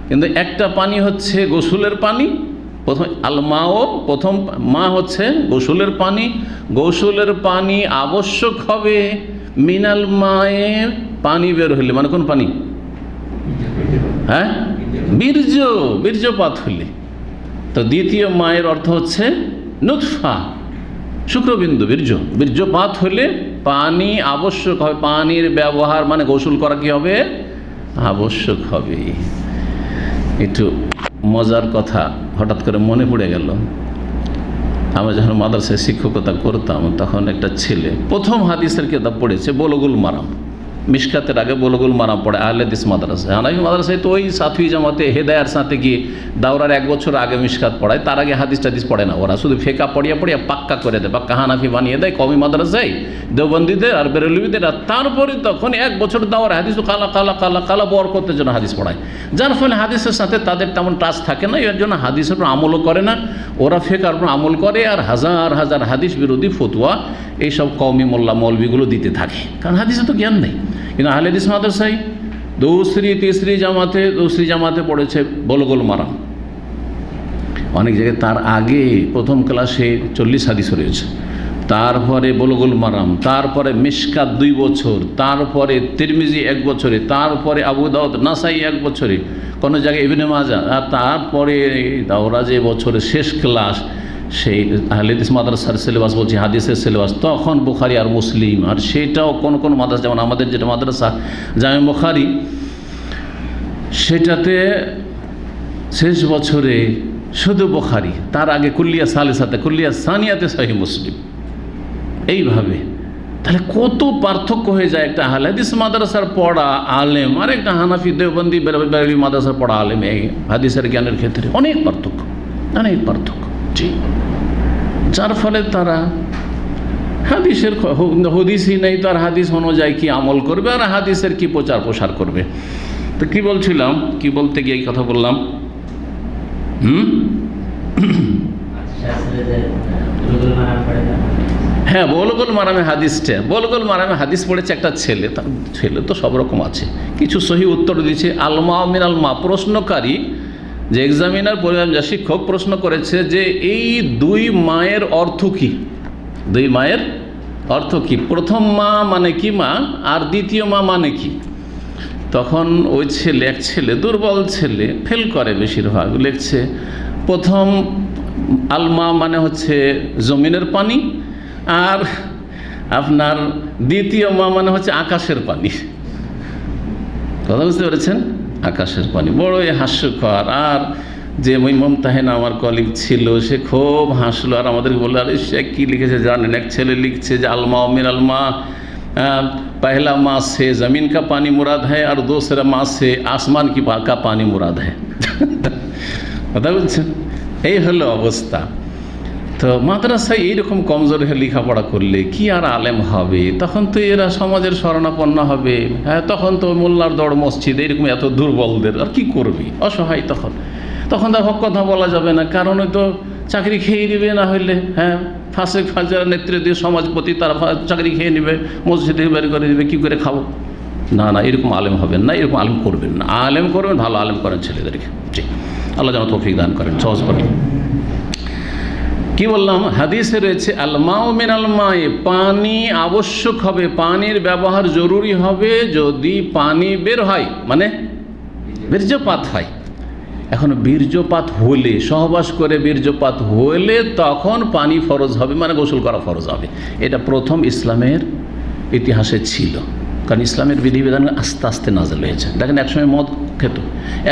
কিন্তু একটা পানি হচ্ছে গোসলের পানি। প্রথম আল মাও, প্রথম মা হচ্ছে গোসলের পানি। গোসলের পানি আবশ্যক হবে মিনাল মায়ে, পানি বের হলে, মানে কোন পানি? হ্যাঁ, বীর্যপাত হলে। তো দ্বিতীয় মায়ের অর্থ হচ্ছে নুতফা, শুক্রবিন্দু, বীর্যপাত হলে পানি আবশ্যক হবে। পানির ব্যবহার মানে গোসল করা কি হবে? আবশ্যক হবে। একটু মজার কথা হঠাৎ করে মনে পড়ে গেল। আমরা যখন মাদ্রাসায় শিক্ষকতা করতাম, তখন একটা ছেলে প্রথম হাদিসের কিতাব পড়েছে, বুলুগুল মারাম। মিশকাতের আগে বুলুগুল মারাম পড়ে আহলে হাদিস মাদ্রাসায়। হানাফি মাদ্রাসায় তো ওই সাথী জামাতে হেদায়ার সাথে গিয়ে দাওরার 1 বছর আগে মিশকাত পড়ায়, তার আগে হাদিস টাদিস পড়ে না। ওরা শুধু ফেকা পড়িয়া পাক্কা করে দেয়, পাক্কা হানাফি বানিয়ে দেয় কওমি মাদ্রাসায় দেওবন্দীদের আর বেরেলভিদের। আর তারপরে তখন 1 বছর দাওয়ার হাদিস কালা বরকতের জন্য হাদিস পড়ায়, যার ফলে হাদিসের সাথে তাদের তেমন টাচ থাকে না। এর জন্য হাদিসের উপর আমলও করে না, ওরা ফেকার উপর আমল করে, আর হাজার হাজার হাদিস বিরোধী ফতোয়া এইসব কওমি মোল্লা মৌলভিগুলো দিতে থাকে, কারণ হাদিসে তো জ্ঞান নেই। কিন্তু আহলে হাদিস মাদ্রাসায় দৌসরি তিসরি জামাতে পড়েছে বুলুগুল মারাম। অনেক জায়গায় তার আগে প্রথম ক্লাসে 40 হাদিস রয়েছে, তারপরে বুলুগুল মারাম, তারপরে মিশকাত 2 বছর, তারপরে তিরমিজি 1 বছরে, তারপরে আবু দাউদ নাসাই 1 বছরে, কোনো জায়গায় ইবনে মাজাহ, আর তারপরে দাওরা যে বছরে শেষ ক্লাস, সেই আহলে হাদিস মাদ্রাসার সিলেবাস বলছি, হাদিসের সিলেবাস, তখন বুখারী আর মুসলিম। আর সেটাও কোন মাদ্রাসা, যেমন আমাদের যেটা মাদ্রাসা জামে বুখারী, সেটাতে শেষ বছরে শুধু বুখারী, তার আগে কুল্লিয়া সালিসাতে, কুল্লিয়া সানিয়াতে সহিহ মুসলিম, এইভাবে। তাহলে কত পার্থক্য হয়ে যায় একটা আহলে হাদিস মাদ্রাসার পড়া আলেম আর একটা হানাফি দেওবন্দি বেরেলভি মাদ্রাসার পড়া আলেম, এই হাদিসের জ্ঞানের ক্ষেত্রে অনেক পার্থক্য, অনেক পার্থক্য। জি, যার ফলে তারা হাদিসের হদিসই নেই, তো আর হাদিস অনুযায়ী কি আমল করবে, আর হাদিসের কি প্রচার প্রসার করবে। তো কি বলছিলাম, কি বলতে গিয়ে এই কথা বললাম? হ্যাঁ, বুলুগুল মারামে হাদিসটা, বুলুগুল মারামে হাদিস পড়েছে একটা ছেলে, তার ছেলে তো সব রকম আছে, কিছু সহি উত্তর দিয়েছে। আলমা মিনাল মা, প্রশ্নকারী যে এক্সামিনার যা শিক্ষক প্রশ্ন করেছে যে এই দুই মায়ের অর্থ কি, দুই মায়ের অর্থ কি, প্রথম মা মানে কি মা, আর দ্বিতীয় মা মানে কি। তখন ওই ছেলে, এক ছেলে দুর্বল ছেলে, ফেল করে বেশিরভাগ, লিখছে প্রথম আলমা মানে হচ্ছে জমিনের পানি, আর আপনার দ্বিতীয় মা মানে হচ্ছে আকাশের পানি। কথা বুঝতে পেরেছেন? আকাশের পানি, বড়ই হাস্যকর। আর যে মুমতাহিনা আমার কলিগ ছিল, সে খুব হাসলো আর আমাদেরকে বললো, আরে সে কী লিখেছে জানেন? এক ছেলে লিখছে যে আলমা মিনাল মা, पहला माँ से ज़मीन का पानी मुराद है और दूसरा माँ से आसमान की का पानी मुराद है। কথা বলছেন, এই হলো অবস্থা। তো মাদ্রাসায় এইরকম কমজোর হয়ে লেখাপড়া করলে কি আর আলেম হবে? তখন তো এরা সমাজের শরণাপন্ন হবে। হ্যাঁ, তখন তো মোল্লার দৌড় মসজিদ, এইরকম এত দুর্বলদের আর কি করবি, অসহায়। তখন তার হক কথা বলা যাবে না, কারণ তো চাকরি খেয়ে দিবে, না হইলে হ্যাঁ ফাঁসে ফাঁসার নেতৃত্ব দিয়ে সমাজপতি তারা চাকরি খেয়ে নেবে, মসজিদ থেকে বের করে দেবে, কী করে খাবো? না না, এরকম আলেম হবেন না, এরকম আলেম করবেন না। আলেম করবেন, ভালো আলেম করেন ছেলেদেরকে। জি, আল্লাহ যেন তৌফিক দান করেন, সহজ করেন। কি বললাম? হাদিসে রয়েছে আল মাউ মিনাল মায়ে, পানি আবশ্যক হবে, পানির ব্যবহার জরুরি হবে যদি পানি বের হয়, মানে বীর্যপাত হয়। এখন বীর্যপাত হলে, সহবাস করে বীর্যপাত হলে তখন পানি ফরজ হবে, মানে গোসল করা ফরজ হবে। এটা প্রথম ইসলামের ইতিহাসে ছিল, কারণ ইসলামের বিধিবিধান আস্তে আস্তে নাযিল হয়েছে। দেখেন, একসময় মদ খেত,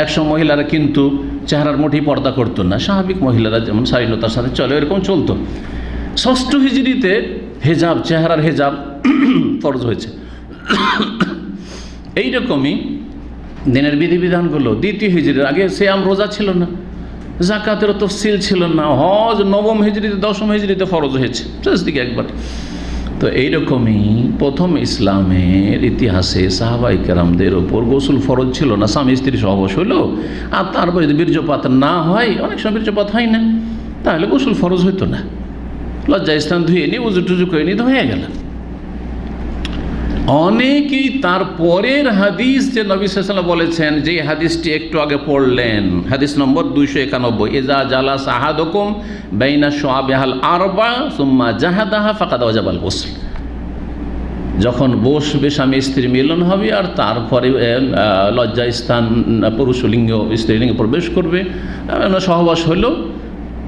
একসময় মহিলারা কিন্তু চেহারার মুঠি পর্দা করতো না, স্বাভাবিক মহিলারা যেমন শালীনতার সাথে চলে এরকম চলতো। ষষ্ঠ হিজরিতে হেজাব, চেহারার হেজাব ফরজ হয়েছে। এইরকমই দিনের বিধিবিধানগুলো দ্বিতীয় হিজরির আগে সিয়াম রোজা ছিল না, যাকাতেরও তফসিল ছিল না, হজ নবম হিজরিতে, দশম হিজরিতে ফরজ হয়েছে শেষ দিকে একবার। তো এইরকমই প্রথম ইসলামের ইতিহাসে সাহাবায়ে কেরামদের ওপর গোসল ফরজ ছিল না। স্বামী স্ত্রী সহবাস হলো আর তারপর যদি বীর্যপাত না হয়, অনেক সময় বীর্যপাত হয় না, তাহলে গোসল ফরজ হইতো না। লজ্জা স্থান ধুয়ে নি, উজু টুজু করে নি, তো হয়ে গেল। অনেকেই তারপরের হাদিস যে নবী সাল্লাল্লাহু আলাইহি ওয়াসাল্লাম বলেছেন, যে হাদিসটি একটু আগে পড়লেন, হাদিস নম্বর 291, ইজা জালাস আহাদুকুম বাইনা শুআবিহাল আরবা সুম্মা জাহাদাহা ফাকাদ ওয়াজাবাল গোসল। যখন বসবে, স্বামী স্ত্রী মিলন হবে আর তারপরে লজ্জা স্থান পুরুষ লিঙ্গ স্ত্রীলিঙ্গে প্রবেশ করবে, সহবাস হলো,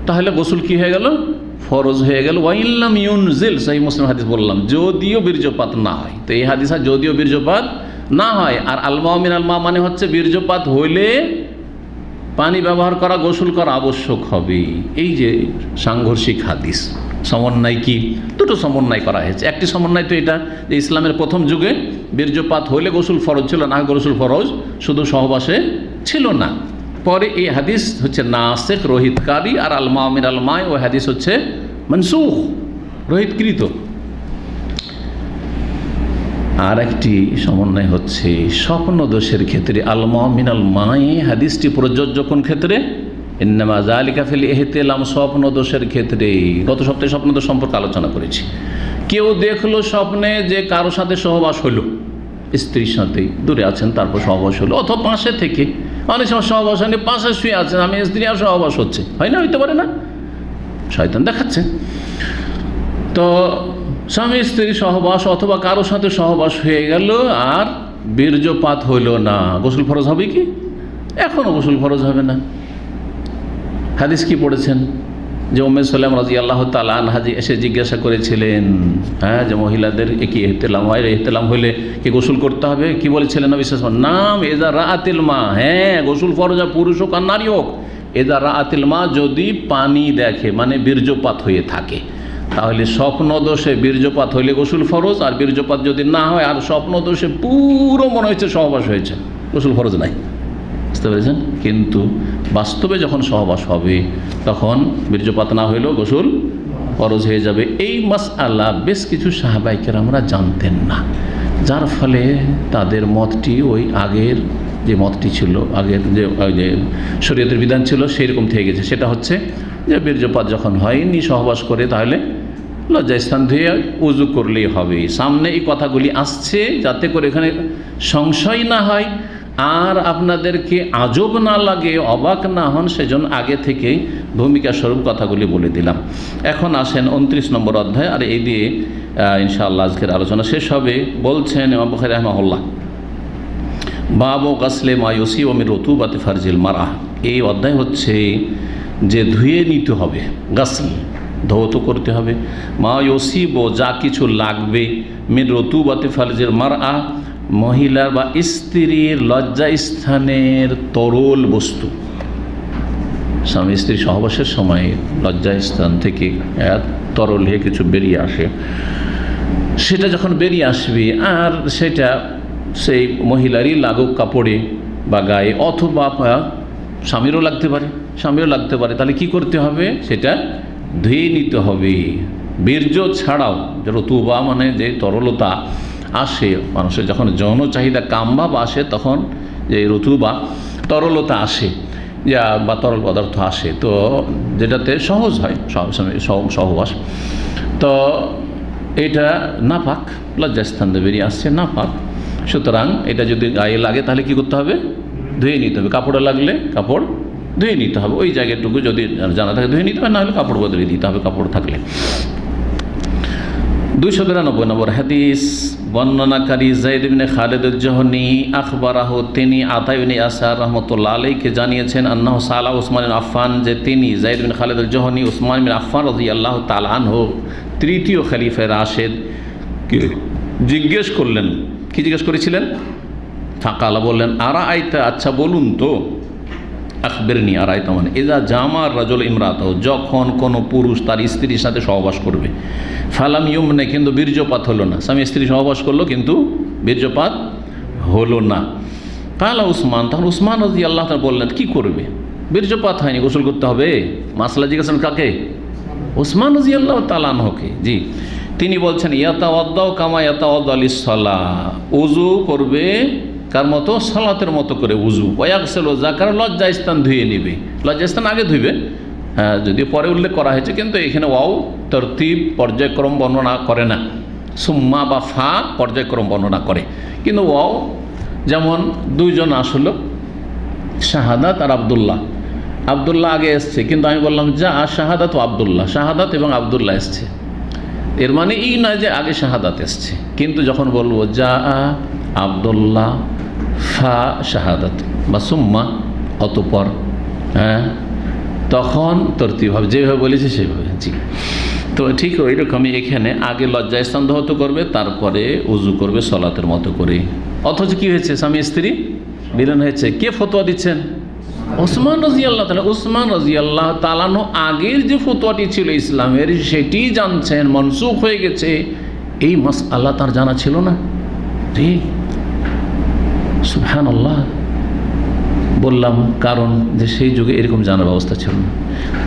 তাহলে গোসল কি হয়ে গেল? ফরজ হয়ে গেল। ওয়াইল্লাম ইউনজিল, সহিহ মুসলিম হাদিস বললাম, যদিও বীর্যপাত না হয়। তো এই হাদিস যদিও বীর্যপাত না হয়, আর আলমা মিনাল মা মানে হচ্ছে বীর্যপাত হইলে পানি ব্যবহার করা, গোসল করা আবশ্যক হবে। এই যে সাংঘর্ষিক হাদিস, সমন্বয় কি? দুটো সমন্বয় করা হয়েছে। একটি সমন্বয় তো এটা যে ইসলামের প্রথম যুগে বীর্যপাত হইলে গোসল ফরজ ছিল না, গোসল ফরজ শুধু সহবাসে ছিল না। পরে এই হাদিস হচ্ছে নাসিখ, রোহিতকারী, আর আল মা মিনাল মা ওই হাদিস হচ্ছে মনসুখ, রোহিতকৃত। আর একটি সমন্বয় হচ্ছে স্বপ্ন দোষের ক্ষেত্রে আল মা মিনাল মা, এই হাদিসটি প্রযোজ্য কোন ক্ষেত্রে? ইন্নামা যালিকা ফিল ইহতিলাম, স্বপ্ন দোষের ক্ষেত্রে। গত সপ্তাহে স্বপ্ন দোষ সম্পর্কে আলোচনা করেছি। কেউ দেখলো স্বপ্নে যে কারো সাথে সহবাস হলো, স্ত্রীর সাথে, দূরে আছেন, তারপর সহবাস হলো, অথবা পাশে থেকে, অনেক সময় সহবাস হয়নি, পাশে শুয়ে আছেন, আমি স্ত্রী আর সহবাস হচ্ছে, হয় না, হইতে পারে না, শয়তান দেখাচ্ছে। তো স্বামী স্ত্রী সহবাস অথবা কারোর সাথে সহবাস হয়ে গেল আর বীর্যপাত হইল না, গোসল ফরজ হবে কি? এখনও গোসল ফরজ হবে না। হাদিস কি পড়েছেন? যে উম্মে সুলাইম রাদিয়াল্লাহু তাআলা আনহা এসে জিজ্ঞাসা করেছিলেন, হ্যাঁ, যে মহিলাদের কি ইহতিলাম হয়, ইহতিলাম হলে কি গোসল করতে হবে? কি বলেছিলেন নবী সাল্লাল্লাহু আলাইহি ওয়াসাল্লাম? নাম ইযা রাআতিল মা, হ্যাঁ গোসল ফরজ, পুরুষ হোক আর নারী হোক। ইযা রাআতিল মা, যদি পানি দেখে, মানে বীর্যপাত হয়ে থাকে, তাহলে স্বপ্ন দোষে বীর্যপাত হইলে গোসল ফরজ, আর বীর্যপাত যদি না হয় আর স্বপ্ন দোষে পুরো মনে হচ্ছে সহবাস হয়েছে, গোসল ফরজ নাই। বুঝতে পেরেছেন? কিন্তু বাস্তবে যখন সহবাস হবে তখন বীর্যপাত না হইলেও গোসল ফরজ হয়ে যাবে। এই মাসআলা বেশ কিছু সাহাবায়ে কেরামরা জানতেন না, যার ফলে তাদের মতটি ওই আগের যে মতটি ছিল, আগের যে শরীয়তের বিধান ছিল সেরকম থেকে গেছে। সেটা হচ্ছে যে বীর্যপাত যখন হয়নি সহবাস করে, তাহলে লজ্জাস্থান ধুয়ে উজু করলেই হবে। সামনে এই কথাগুলি আসছে যাতে করে এখানে সংশয় না হয় আর আপনাদেরকে আজব না লাগে, অবাক না হন, সেজন্য আগে থেকেই ভূমিকা স্বরূপ কথাগুলি বলে দিলাম। এখন আসেন 29 নম্বর অধ্যায়, আর এই দিয়ে ইনশাআল্লাহ আজকের আলোচনা শেষ হবে। বলছেন ইমাম বুখারী রাহিমাহুল্লাহ, বাবু গাসলে মা ইউসিবু মিন রুতুবাতি ফারজিল মারআহ। এই অধ্যায় হচ্ছে যে ধুয়ে নিতে হবে, গাসল ধৌত করতে হবে, মা ইউসিবু যা কিছু লাগবে, মিন রুতুবাতি ফারজিল মারআহ মহিলার বা স্ত্রীর লজ্জা স্থানের তরল বস্তু। স্বামী স্ত্রী সহবাসের সময় লজ্জা স্থান থেকে তরল হয়ে কিছু বেরিয়ে আসে, সেটা যখন বেরিয়ে আসবে আর সেটা সেই মহিলারই লাগুক কাপড়ে বা গায়ে, অথবা স্বামীরও লাগতে পারে, তাহলে কি করতে হবে? সেটা ধুয়ে নিতে হবে। বীর্য ছাড়াও যে রতুবা মানে যে তরলতা আসে মানুষের, যখন যৌন চাহিদা কামভাব আসে তখন যে রতুবা তরলতা আসে বা তরল পদার্থ আসে, তো যেটাতে সহজ হয় সহবাস, তো এটা নাপাক, লজ্জাস্থান দিয়ে বেরিয়ে আসছে নাপাক। সুতরাং এটা যদি গায়ে লাগে তাহলে কি করতে হবে? ধুয়ে নিতে হবে। কাপড়ে লাগলে কাপড় ধুয়ে নিতে হবে, ওই জায়গাটুকু যদি জানা থাকে ধুয়ে নিতে হবে, না হলে কাপড় বদলে দিতে হবে কাপড় থাকলে। 293 নম্বর হাদিস, বর্ণনাকারী যায়েদ ইবনে খালিদ আল-জুহনি আখবরাহু, তিনি আতা ইবনে ইয়াসার রাহমাতুল্লাহ আলাইহিকে জানিয়েছেন, আন্নাহু সালা উসমান ইবনে আফফান, যে তিনি যায়েদ ইবনে খালিদ আল-জুহনি উসমান ইবনে আফফান রাদিয়াল্লাহু তাআলা আনহু তৃতীয় খলিফা রাশেদ কে জিজ্ঞেস করলেন। কি জিজ্ঞেস করেছিলেন? ফাকালা, বললেন, আরা আইতা, আচ্ছা বলুন তো, আখবিরনি, আর আইতা মানে ইজা জামার রাজুল ইমরাতাহু, যখন কোনো পুরুষ তার স্ত্রীর সাথে সহবাস করবে, ফালাম ইউমনে, কিন্তু বীর্যপাত হলো না। স্বামী স্ত্রী সহবাস করলো কিন্তু বীর্যপাত হলো না। কালা উসমান, তখন উসমান রাদিয়াল্লাহু তাআলা বললেন, কি করবে? বীর্যপাত হয়নি, গোসল করতে হবে। মাসলা জিজ্ঞাসা কাকে? উসমান রাদিয়াল্লাহু তাআলা আনহুকে। জি, তিনি বলছেন, ইয়াতাওয়াদ্দাউ কামা ইয়াতাওয়াদ্দা লিস-সালাহ, উযু করবে কার মতো? সালাতের মতো করে উযু। ওয়াগসিলু যাকার, লজ্জাস্থান ধুয়ে নেবে। লজ্জাস্থান আগে ধুইবে, হ্যাঁ, যদিও পরে উল্লেখ করা হয়েছে, কিন্তু এখানে ওয়াও তরতিব পর্যায়ক্রম বর্ণনা করে না, সুম্মা বা ফা পর্যায়ক্রম বর্ণনা করে, কিন্তু ওয়াও যেমন দুইজন আসলো, শাহাদাত আর আবদুল্লাহ আগে এসছে, কিন্তু আমি বললাম যা শাহাদাত ও আবদুল্লাহ, শাহাদাত এবং আবদুল্লাহ এসছে, এর মানে এই নয় যে আগে শাহাদাত এসছে। কিন্তু যখন বলবো যা আবদুল্লাহ ফা শাহাদাত বা সুম্মা অতঃপর, হ্যাঁ, তখন তরতিব হবে, যেভাবে বলেছে সেভাবে। জি, তো ঠিক ওই রকমই এখানে আগে লজ্জাস্থান ধৌত করবে, তারপরে উযু করবে সলাতের মতো করে। অথচ কি হয়েছে? স্বামী স্ত্রী মিলন হয়েছে। কে ফতোয়া দিচ্ছেন? উসমান রাদিয়াল্লাহু তাআলা। উসমান রাদিয়াল্লাহু তাআলা আগের যে ফতোয়াটি ছিল ইসলামের, সেটি জানছেন, মনসুখ হয়ে গেছে, এই মাসআলা তার জানা ছিল না। জি, সুবহানাল্লাহ। বললাম কারণ যে সেই যুগে এরকম জানার ব্যবস্থা ছিল না।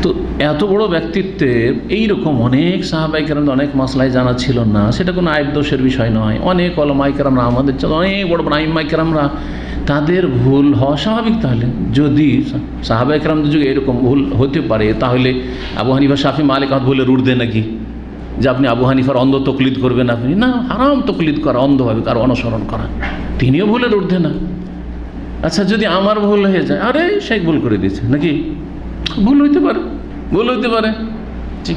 তো এত বড় ব্যক্তিত্বের এইরকম অনেক সাহাবায়ে কেরাম অনেক মাসলাই জানা ছিল না, সেটা কোনো আইব দোষের বিষয় নয়। অনেক ওলামায়ে কেরামরা আমাদের অনেক বড় বড় আইম্মায়ে কেরামরা, তাদের ভুল হওয়া স্বাভাবিক। তাহলে যদি সাহাবায়ে কেরামদের যুগে এরকম ভুল হতে পারে, তাহলে আবু হানিফা, শাফি, মালিক আমার ভুলের ঊর্ধ্বে নাকি? যে আপনি আবু হানিফার অন্ধ তকলিদ করবেন আপনি? না, হারাম তকলিদ করা, অন্ধভাবে কারো অনুসরণ করা, তিনিও ভুলের ঊর্ধ্বে না। আচ্ছা, যদি আমার ভুল হয়ে যায়, আরে শেখ ভুল করে দিয়েছে নাকি? ভুল হইতে পারে। জি,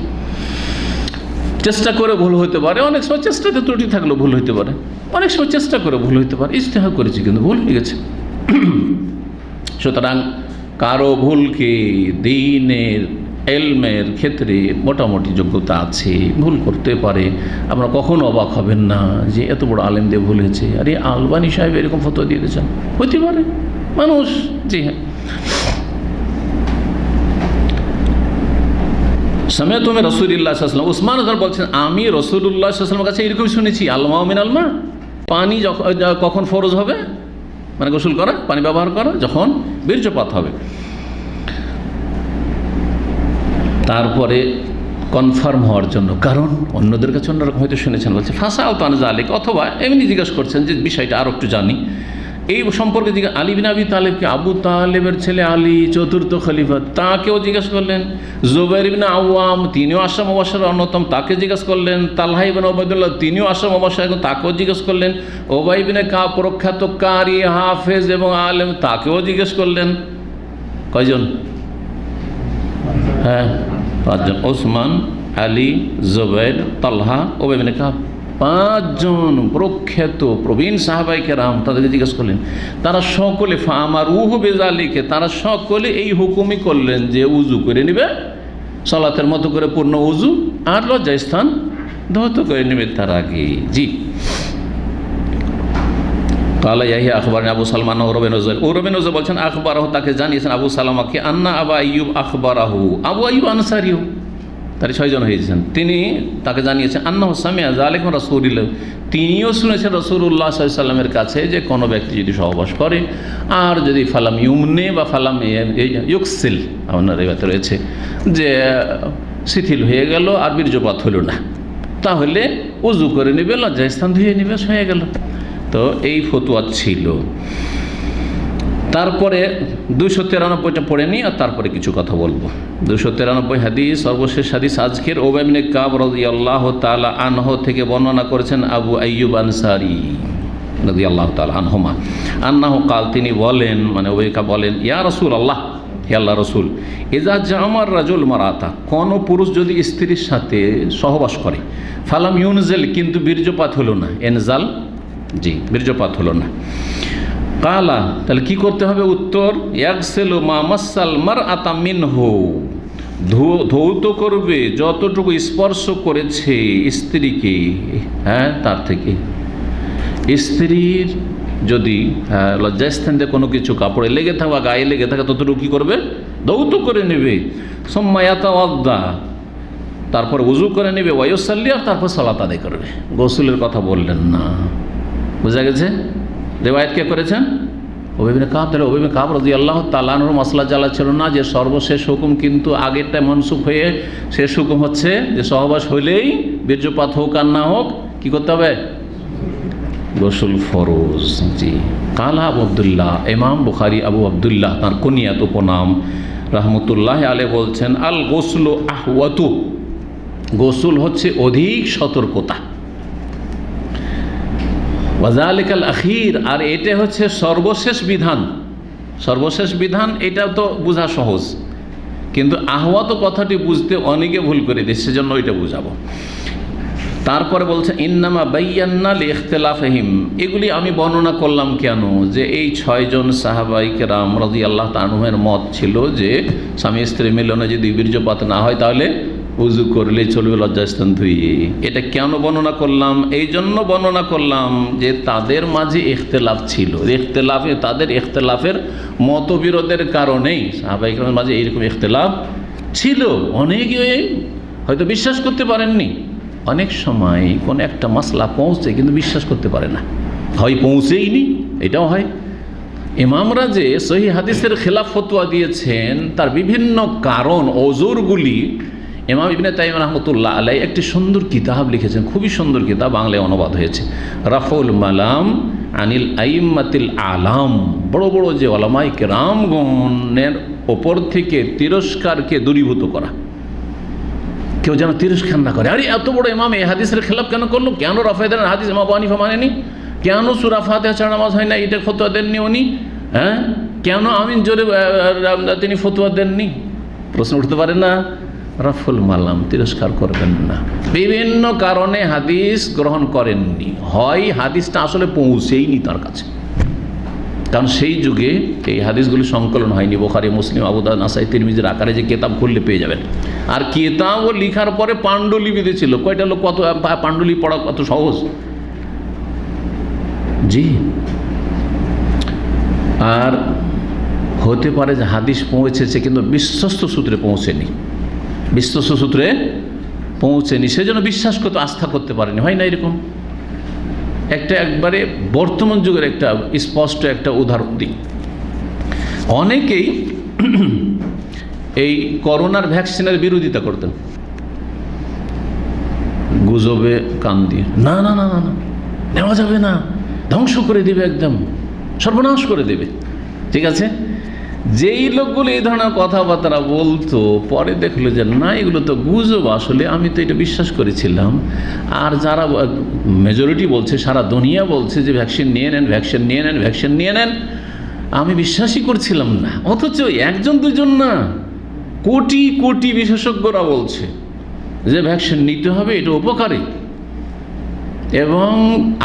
চেষ্টা করে ভুল হইতে পারে, অনেক সময় চেষ্টাতে ত্রুটি থাকলেও ভুল হইতে পারে, অনেক সময় চেষ্টা করে ভুল হইতে পারে, ইজতিহাদ করেছি কিন্তু ভুল হয়ে গেছে। সুতরাং কারো ভুলকে দ্বীনের এলমের ক্ষেত্রে মোটামুটি যোগ্যতা আছে, ভুল করতে পারে, আপনারা কখনো অবাক হবেন না যে এত বড় আলেম দিয়ে ভুল হয়েছে, আরে আলবানী সাহেব এরকম ফতোয়া দিয়ে দিয়েছেন, হতে পারে মানুষ। জি হ্যাঁ, সামে তুমি রসুল্লাহ সাল্লাম, উসমান বলছেন আমি রসুল্লাহ সাল্লামের কাছে এরকম শুনেছি, আলমা মিন আলমা, পানি কখন ফরজ হবে, মানে গোসল করা, পানি ব্যবহার করা যখন বীর্যপাত হবে। তারপরে কনফার্ম হওয়ার জন্য, কারণ অন্যদের কাছে অন্যরকম হয়তো শুনেছেন, বলছে ফাঁসা আলতান জালিক, অথবা এমনি জিজ্ঞেস করছেন যে বিষয়টা আরও একটু জানি এই সম্পর্কে। আলী বিন আবি তালেবকে, আবু তালেবের ছেলে আলী চতুর্থ খলিফা, তাকেও জিজ্ঞেস করলেন। জুবাইর ইবনে আওয়াম, তিনিও আশরা মুবাশশারের অন্যতম, তাকে জিজ্ঞেস করলেন। তালহা ইবনে উবাইদুল্লাহ, তিনিও আশরা মুবাশশার, তাকেও জিজ্ঞেস করলেন। উবাই ইবনে কাব, প্রখ্যাত কারি, হাফেজ এবং আলেম, তাকেও জিজ্ঞেস করলেন। কয়জন? হ্যাঁ, পাঁচজন। ওসমান, আলী, জুবাইর, তালহা, উবাই ইবনে কাব, পাঁচজন প্রখ্যাত প্রবীণ সাহাবায়ে কেরাম, তাদেরকে জিজ্ঞেস করলেন। তারা সকলে ফামারুহু বিযালিকা, তারা সকলে এই হুকুমই করলেন যে উজু করে নেবে, সালাতের মতো করে পূর্ণ উজু, আর লজ্জাস্থান ধৌত করে নেবে তার আগে। জি, কালা ইয়াহিয়া আখবারনি আবু সালমান ও রবিন নজর, ও রবিন নজর বলছেন আখবারাহু, তাকে জানিয়েছেন আবু সালামাকে, আন্না আবা আইয়ুব আখবারাহু, আবু আইয়ুব আনসারিও, তার 6 জন হয়েছেন, তিনি তাকে জানিয়েছেন আন্নাহু সামিআ যালিকা রাসূলুল্লাহ, তিনিও শুনেছেন রাসূলুল্লাহ সাল্লাল্লাহু আলাইহি ওয়াসাল্লামের কাছে যে কোনো ব্যক্তি যদি সহবাস করে আর যদি ফালাম ইউমনে বা ফালাম ইউকসিল, আপনার রিওয়ায়াতে রয়েছে যে শিথিল হয়ে গেল আর বীর্যপাত হলো না, তাহলে উজু করে নেবে, লজ্জাস্থান ধুয়ে নেবে, হয়ে গেল। তো এই ফতোয়া ছিল। তারপরে 293টা পড়ে নিই, আর তারপরে কিছু কথা বলবো। 293 হাদিস, সর্বশেষ হাদিস আজকের। উবাই ইবনে কাব রাদিয়াল্লাহু তাআলা আনহু থেকে বর্ণনা করেছেন আবু আইয়ুব আনসারী রাদিয়াল্লাহু তাআলা আনহুমা, আন্নাহু কাল, তিনি বলেন, মানে উবাই কাব বলেন, ইয়া রাসূলুল্লাহ, হে আল্লাহর রাসূল, ইজা জামার রাজুল মারাতা, কোন পুরুষ যদি স্ত্রীর সাথে সহবাস করে, ফালাম ইউনজাল, কিন্তু বীর্যপাত হলো না, এনজাল, জি, বীর্যপাত হলো না, কালা, তাহলে কি করতে হবে? উত্তর, ইয়াগসিলু মা মাসাল মারআতা মিনহু, ধৌত করবে যতটুকু স্পর্শ করেছে স্ত্রীকে, হ্যাঁ, তার থেকে। স্ত্রীর যদি লজ্জাস্থান দিয়ে কোনো কিছু কাপড়ে লেগে থাকে বা গায়ে লেগে থাকে, ততটুকু কী করবে? ধৌত করে নেবে। সুম্মা ইয়াতাওয়াদ্দা, তারপর উজু করে নেবে, ওয়ায়ুসাল্লি, আর তারপর সালাত আদায় করবে। গোসলের কথা বললেন না, বোঝা গেছে? রিওয়ায়াত কে করেছেন? উবাই ইবনে কাব। তাহলে উবাই ইবনে কাব রাদিয়াল্লাহু তাআলা আনহুর মাসলা জালা ছিল না যে সর্বশেষ হুকুম কিন্তু আগেরটা মনসুখ হয়ে শেষ হুকুম হচ্ছে যে সহবাস হইলেই বীর্যপাত হোক আর না হোক কী করতে হবে? গোসল ফরজ। জি, কালা আবু আবদুল্লাহ, ইমাম বুখারী আবু আবদুল্লাহ তাঁর কুনিয়াত উপনাম রাহমাতুল্লাহি আলাইহি বলছেন, আল গোসলু আহওয়াতু, গোসল হচ্ছে অধিক সতর্কতা, ওয়াজালিকাল আখির, আর এটা হচ্ছে সর্বশেষ বিধান। সর্বশেষ বিধান এটা তো বোঝা সহজ, কিন্তু আহওয়াত কথাটি বুঝতে অনেকে ভুল করে দিচ্ছে, সেজন্য ওইটা বুঝাবো। তারপরে বলছে ইন্নামা বাইয়ান্না লিইখতিলাফিহিম, এগুলি আমি বর্ণনা করলাম কেন, যে এই 6 জন সাহাবায়ে কেরাম রাদিয়াল্লাহু তাআলা আনহুমের মত ছিল যে স্বামী স্ত্রী মিলনে যদি বীর্যপাত না হয় তাহলে উজু করলে চলবে, লজ্জাস্থান ধুয়ে। এটা কেন বর্ণনা করলাম? এই জন্য বর্ণনা করলাম যে তাদের মাঝে ইখতিলাফ ছিল, তাদের ইখতিলাফের মতবিরোধের কারণেই সাহাবায়ে কেরামের মাঝে এইরকম ইখতিলাফ ছিল। অনেকে হয়তো বিশ্বাস করতে পারেননি, অনেক সময় কোন একটা মাসলা পৌঁছে কিন্তু বিশ্বাস করতে পারে না, হয় পৌঁছেইনি, এটাও হয়। ইমামরা যে সহিহ হাদিসের খেলাফ ফতোয়া দিয়েছেন তার বিভিন্ন কারণ, ওজরগুলি ইমাম ইবনে তাইমিয়া রাহমাতুল্লাহ আলাইহি একটি সুন্দর কিতাব লিখেছেন, খুবই সুন্দর কিতাব, বাংলায় অনুবাদ হয়েছে, রাফউল মালাম আনিল আইম্মাতিল আলাম। বড় বড় যে উলামায়ে কেরামগণের ওপর থেকে তিরস্কারকে দূরীভূত করা, কেউ যেন তিরস্কার না করে, আরে এত বড় ইমাম এই হাদিসের খেলাফ কেন করলো, কেন রাফায়েদার হাদিস ইমাম আবু হানিফা মানেনি, কেন সূরা ফাতিহা ছাড়া নামাজ হয় না এটা ফতোয়া দেননি উনি, হ্যাঁ, কেন আমিন জোরে তিনি ফতোয়া দেননি, প্রশ্ন উঠতে পারে না? রাফুল মালাম, তিরস্কার করবেন না। বিভিন্ন কারণে হাদিস গ্রহণ করেননি, হয় হাদিসটা আসলে পৌঁছেইনি তার কাছে, কারণ সেই যুগে এই হাদিসগুলি সংকলন হয়নি। বুখারী, মুসলিম, আবু দাউদ, নাসাই, তিরমিজির আকারে যে কেতাব খুললে পেয়ে যাবেন। আর কেতাবও লিখার পরে পাণ্ডুলিপিতে ছিল। কয়টা লোক কত পাণ্ডুলিপি পড়া কত সহজ। জি, আর হতে পারে যে হাদিস পৌঁছেছে কিন্তু বিশ্বস্ত সূত্রে পৌঁছেনি, বিশ্বস্ত সূত্রে পৌঁছেনি, সেজন্য বিশ্বাস করতে, আস্থা করতে পারেনি। হয় না এরকম? একবারে বর্তমান যুগের একটা স্পষ্ট একটা উদাহরণ দিই। অনেকেই এই করোনার ভ্যাকসিনের বিরোধিতা করতেন, গুজবে কান দিয়ে, না না না না না নেওয়া যাবে না, ধ্বংস করে দেবে, একদম সর্বনাশ করে দেবে। ঠিক আছে, যেই লোকগুলো এই ধরনের কথাবার্তা বলতো পরে দেখলো যে না, এগুলো তো গুজব, আসলে আমি তো এটা বিশ্বাস করেছিলাম। আর যারা মেজরিটি বলছে, সারা দুনিয়া বলছে যে ভ্যাকসিন নিয়ে নেন, ভ্যাকসিন নিয়ে নেন, ভ্যাকসিন নিয়ে নেন, আমি বিশ্বাসই করছিলাম না। অথচ একজন দুজন না, কোটি কোটি বিশেষজ্ঞরা বলছে যে ভ্যাকসিন নিতে হবে, এটা উপকারী। এবং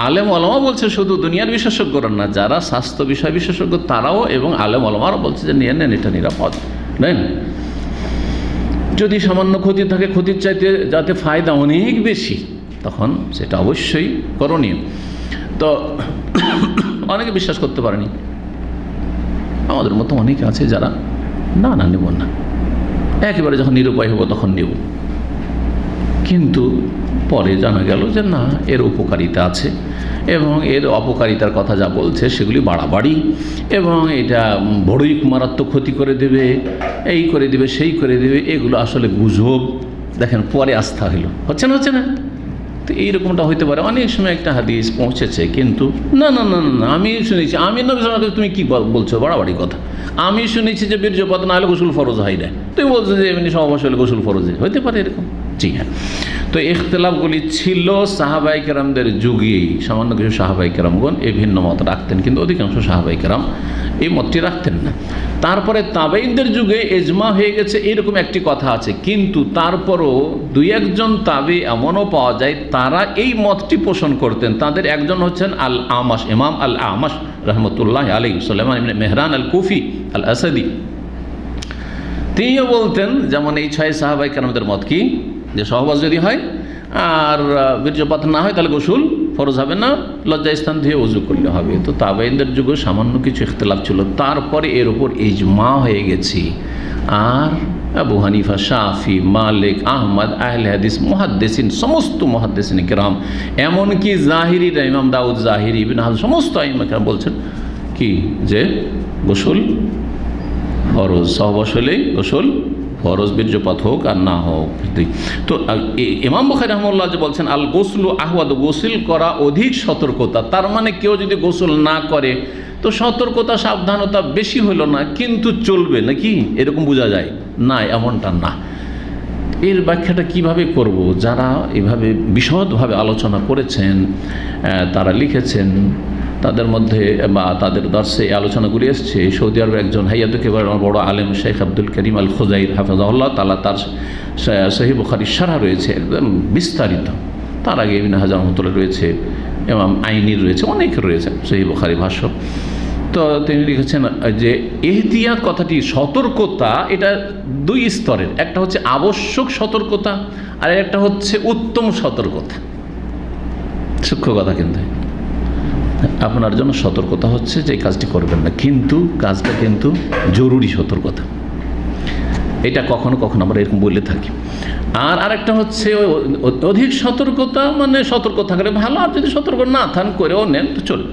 আলেম ওলামা বলছে, শুধু দুনিয়ার বিশেষজ্ঞরা না, যারা স্বাস্থ্য বিষয় বিশেষজ্ঞ তারাও এবং আলেম ওলামারও বলছে যে নিয়ে নেন, এটা নিরাপদ নেন। যদি সামান্য ক্ষতি থাকে, ক্ষতির চাইতে যাতে ফায়দা অনেক বেশি, তখন সেটা অবশ্যই করণীয়। তো অনেকে বিশ্বাস করতে পারেনি। আমাদের মতো অনেকে আছে যারা না না নেব না, একেবারে যখন নিরুপায় হবো তখন নেব। কিন্তু পরে জানা গেল যে না, এর উপকারিতা আছে এবং এর অপকারিতার কথা যা বলছে সেগুলি বাড়াবাড়ি, এবং এটা বড়ই মারাত্মক ক্ষতি করে দেবে, এই করে দেবে, সেই করে দেবে, এগুলো আসলে গুজব। দেখেন পরে আস্থা হলো, হচ্ছে না, হচ্ছে না। তো এইরকমটা হইতে পারে। অনেক সময় একটা হাদিস পৌঁছেছে কিন্তু না না না না, আমি শুনেছি, আমি নবী সাল্লাল্লাহু আলাইহি ওয়াসাল্লাম, তুমি কী বলছো, বাড়াবাড়ি কথা। আমি শুনেছি যে বীর্যপাত না হলে গোসল ফরজ হয় না, তুমি বলছো যে এমনি সহবাস হলে গোসল ফরজ হইতে পারে, এরকম। জি হ্যাঁ। তো ইখতিলাফগুলি ছিল সাহাবাই কেরামদের যুগেই। সামান্য কিছু সাহাবাই কেরামগণ এই ভিন্ন মত রাখতেন, কিন্তু অধিকাংশ সাহাবাই কেরাম এই মতটি রাখতেন না। তারপরে তাবেঈনদের যুগে এজমা হয়ে গেছে, এরকম একটি কথা আছে। কিন্তু তারপরও দুই একজন তাবে এমনও পাওয়া যায় তারা এই মতটি পোষণ করতেন। তাদের একজন হচ্ছেন আল আমাশ, ইমাম আল আমাশ রহমতুল্লাহ আলাইহি, সুলাইমান ইবনে মেহরান আল কুফি আল আসাদি। তিনিও বলতেন, যেমন এই 6 সাহাবাই কেরামদের মত কি, যে সহবাস যদি হয় আর বীর্যপাত না হয় তাহলে গোসল ফরজ হবে না, লজ্জা স্থান ধুয়ে ওযু করলে হবে। তো তাবেঈনদের যুগে সামান্য কিছু ইখতিলাফ ছিল, তারপরে এর উপর ইজমা হয়ে গেছে। আর আবু হানিফা, শাফি, মালিক, আহমদ, আহলে হাদিস, মুহাদ্দিসিন, সমস্ত মুহাদ্দিসিন কিরাম, এমনকি জাহিরিরা, ইমাম দাউদ জাহিরি, ইবনে হাজম, সমস্ত আইম্মা কিরাম বলছেন কি, যে গোসল ফরজ, সহবাস হলেই গোসল ফরজ, বীর্যপাত হোক আর না হোক। তো ইমাম বুখারী রাহিমাহুল্লাহ যে বলছেন আল গোসলু আহওয়াদ, গোসল করা অধিক সতর্কতা। তার মানে কেউ যদি গোসল না করে তো সতর্কতা, সাবধানতা বেশি হলো না, কিন্তু চলবে নাকি, এরকম বোঝা যায় না, এমনটা না। এর ব্যাখ্যাটা কিভাবে করব? যারা এভাবে বিশদভাবে আলোচনা করেছেন, তারা লিখেছেন, তাদের মধ্যে বা তাদের দর্শে এই আলোচনাগুলি এসছে। সৌদি আরবের একজন হাইয়াত কেবার বড় আলেম শেখ আব্দুল করিম আল খুজাইর হাফিজাহুল্লাহ তাআলা, তার সহিহ বুখারীর শারহ রয়েছে একদম বিস্তারিত। তার আগে ইবনে হাজার রহমাতুল্লাহ রয়েছে, ইমাম আইনির রয়েছে, অনেকের রয়েছে সহিহ বুখারী ভাষ্য। তো তিনি লিখেছেন যে ইহতিয়াত কথাটি, সতর্কতা, এটা 2 স্তরের। একটা হচ্ছে আবশ্যক সতর্কতা, আর একটা হচ্ছে উত্তম সতর্কতা। সূক্ষ্ম কথা, কিন্তু আপনার জন্য সতর্কতা হচ্ছে যে এই কাজটি করবেন না, কিন্তু কাজটা কিন্তু জরুরি সতর্কতা। এটা কখনো কখনো আমরা এরকম বলে থাকি। আর আরেকটা হচ্ছে অধিক সতর্কতা, মানে সতর্ক থাকলে ভালো, আর যদি সতর্ক না থান করেও নেন তো চলবে।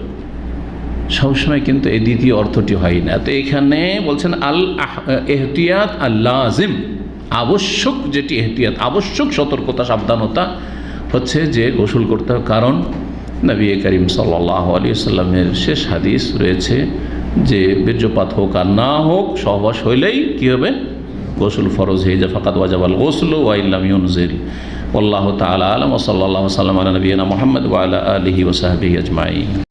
সবসময় কিন্তু এই দ্বিতীয় অর্থটি হয় না। তো এখানে বলছেন আল এহতিয়াত আল লাজিম, আবশ্যক যেটি এহতিয়াত, আবশ্যক সতর্কতা, সাবধানতা হচ্ছে যে গোসল করতে হবে। কারণ নবী করিম সাল্লাল্লাহু আলাইহি ওয়াসাল্লামের শেষ হাদিস রয়েছে যে বীর্যপাত হোক আর না হোক, সহবাস হইলেই কী হবে, গোসল ফরজ হয়ে যায়। ফাকাদ ওয়াজাবাল গোসলু ওয়া ইল্লাম ইউনজিল। আল্লাহু তাআলা আ'লাম ওয়া সাল্লাল্লাহু আলা নবিয়িনা মুহাম্মদ ওয়া আলা আলিহি ওয়া সাহবিহি আজমাইন।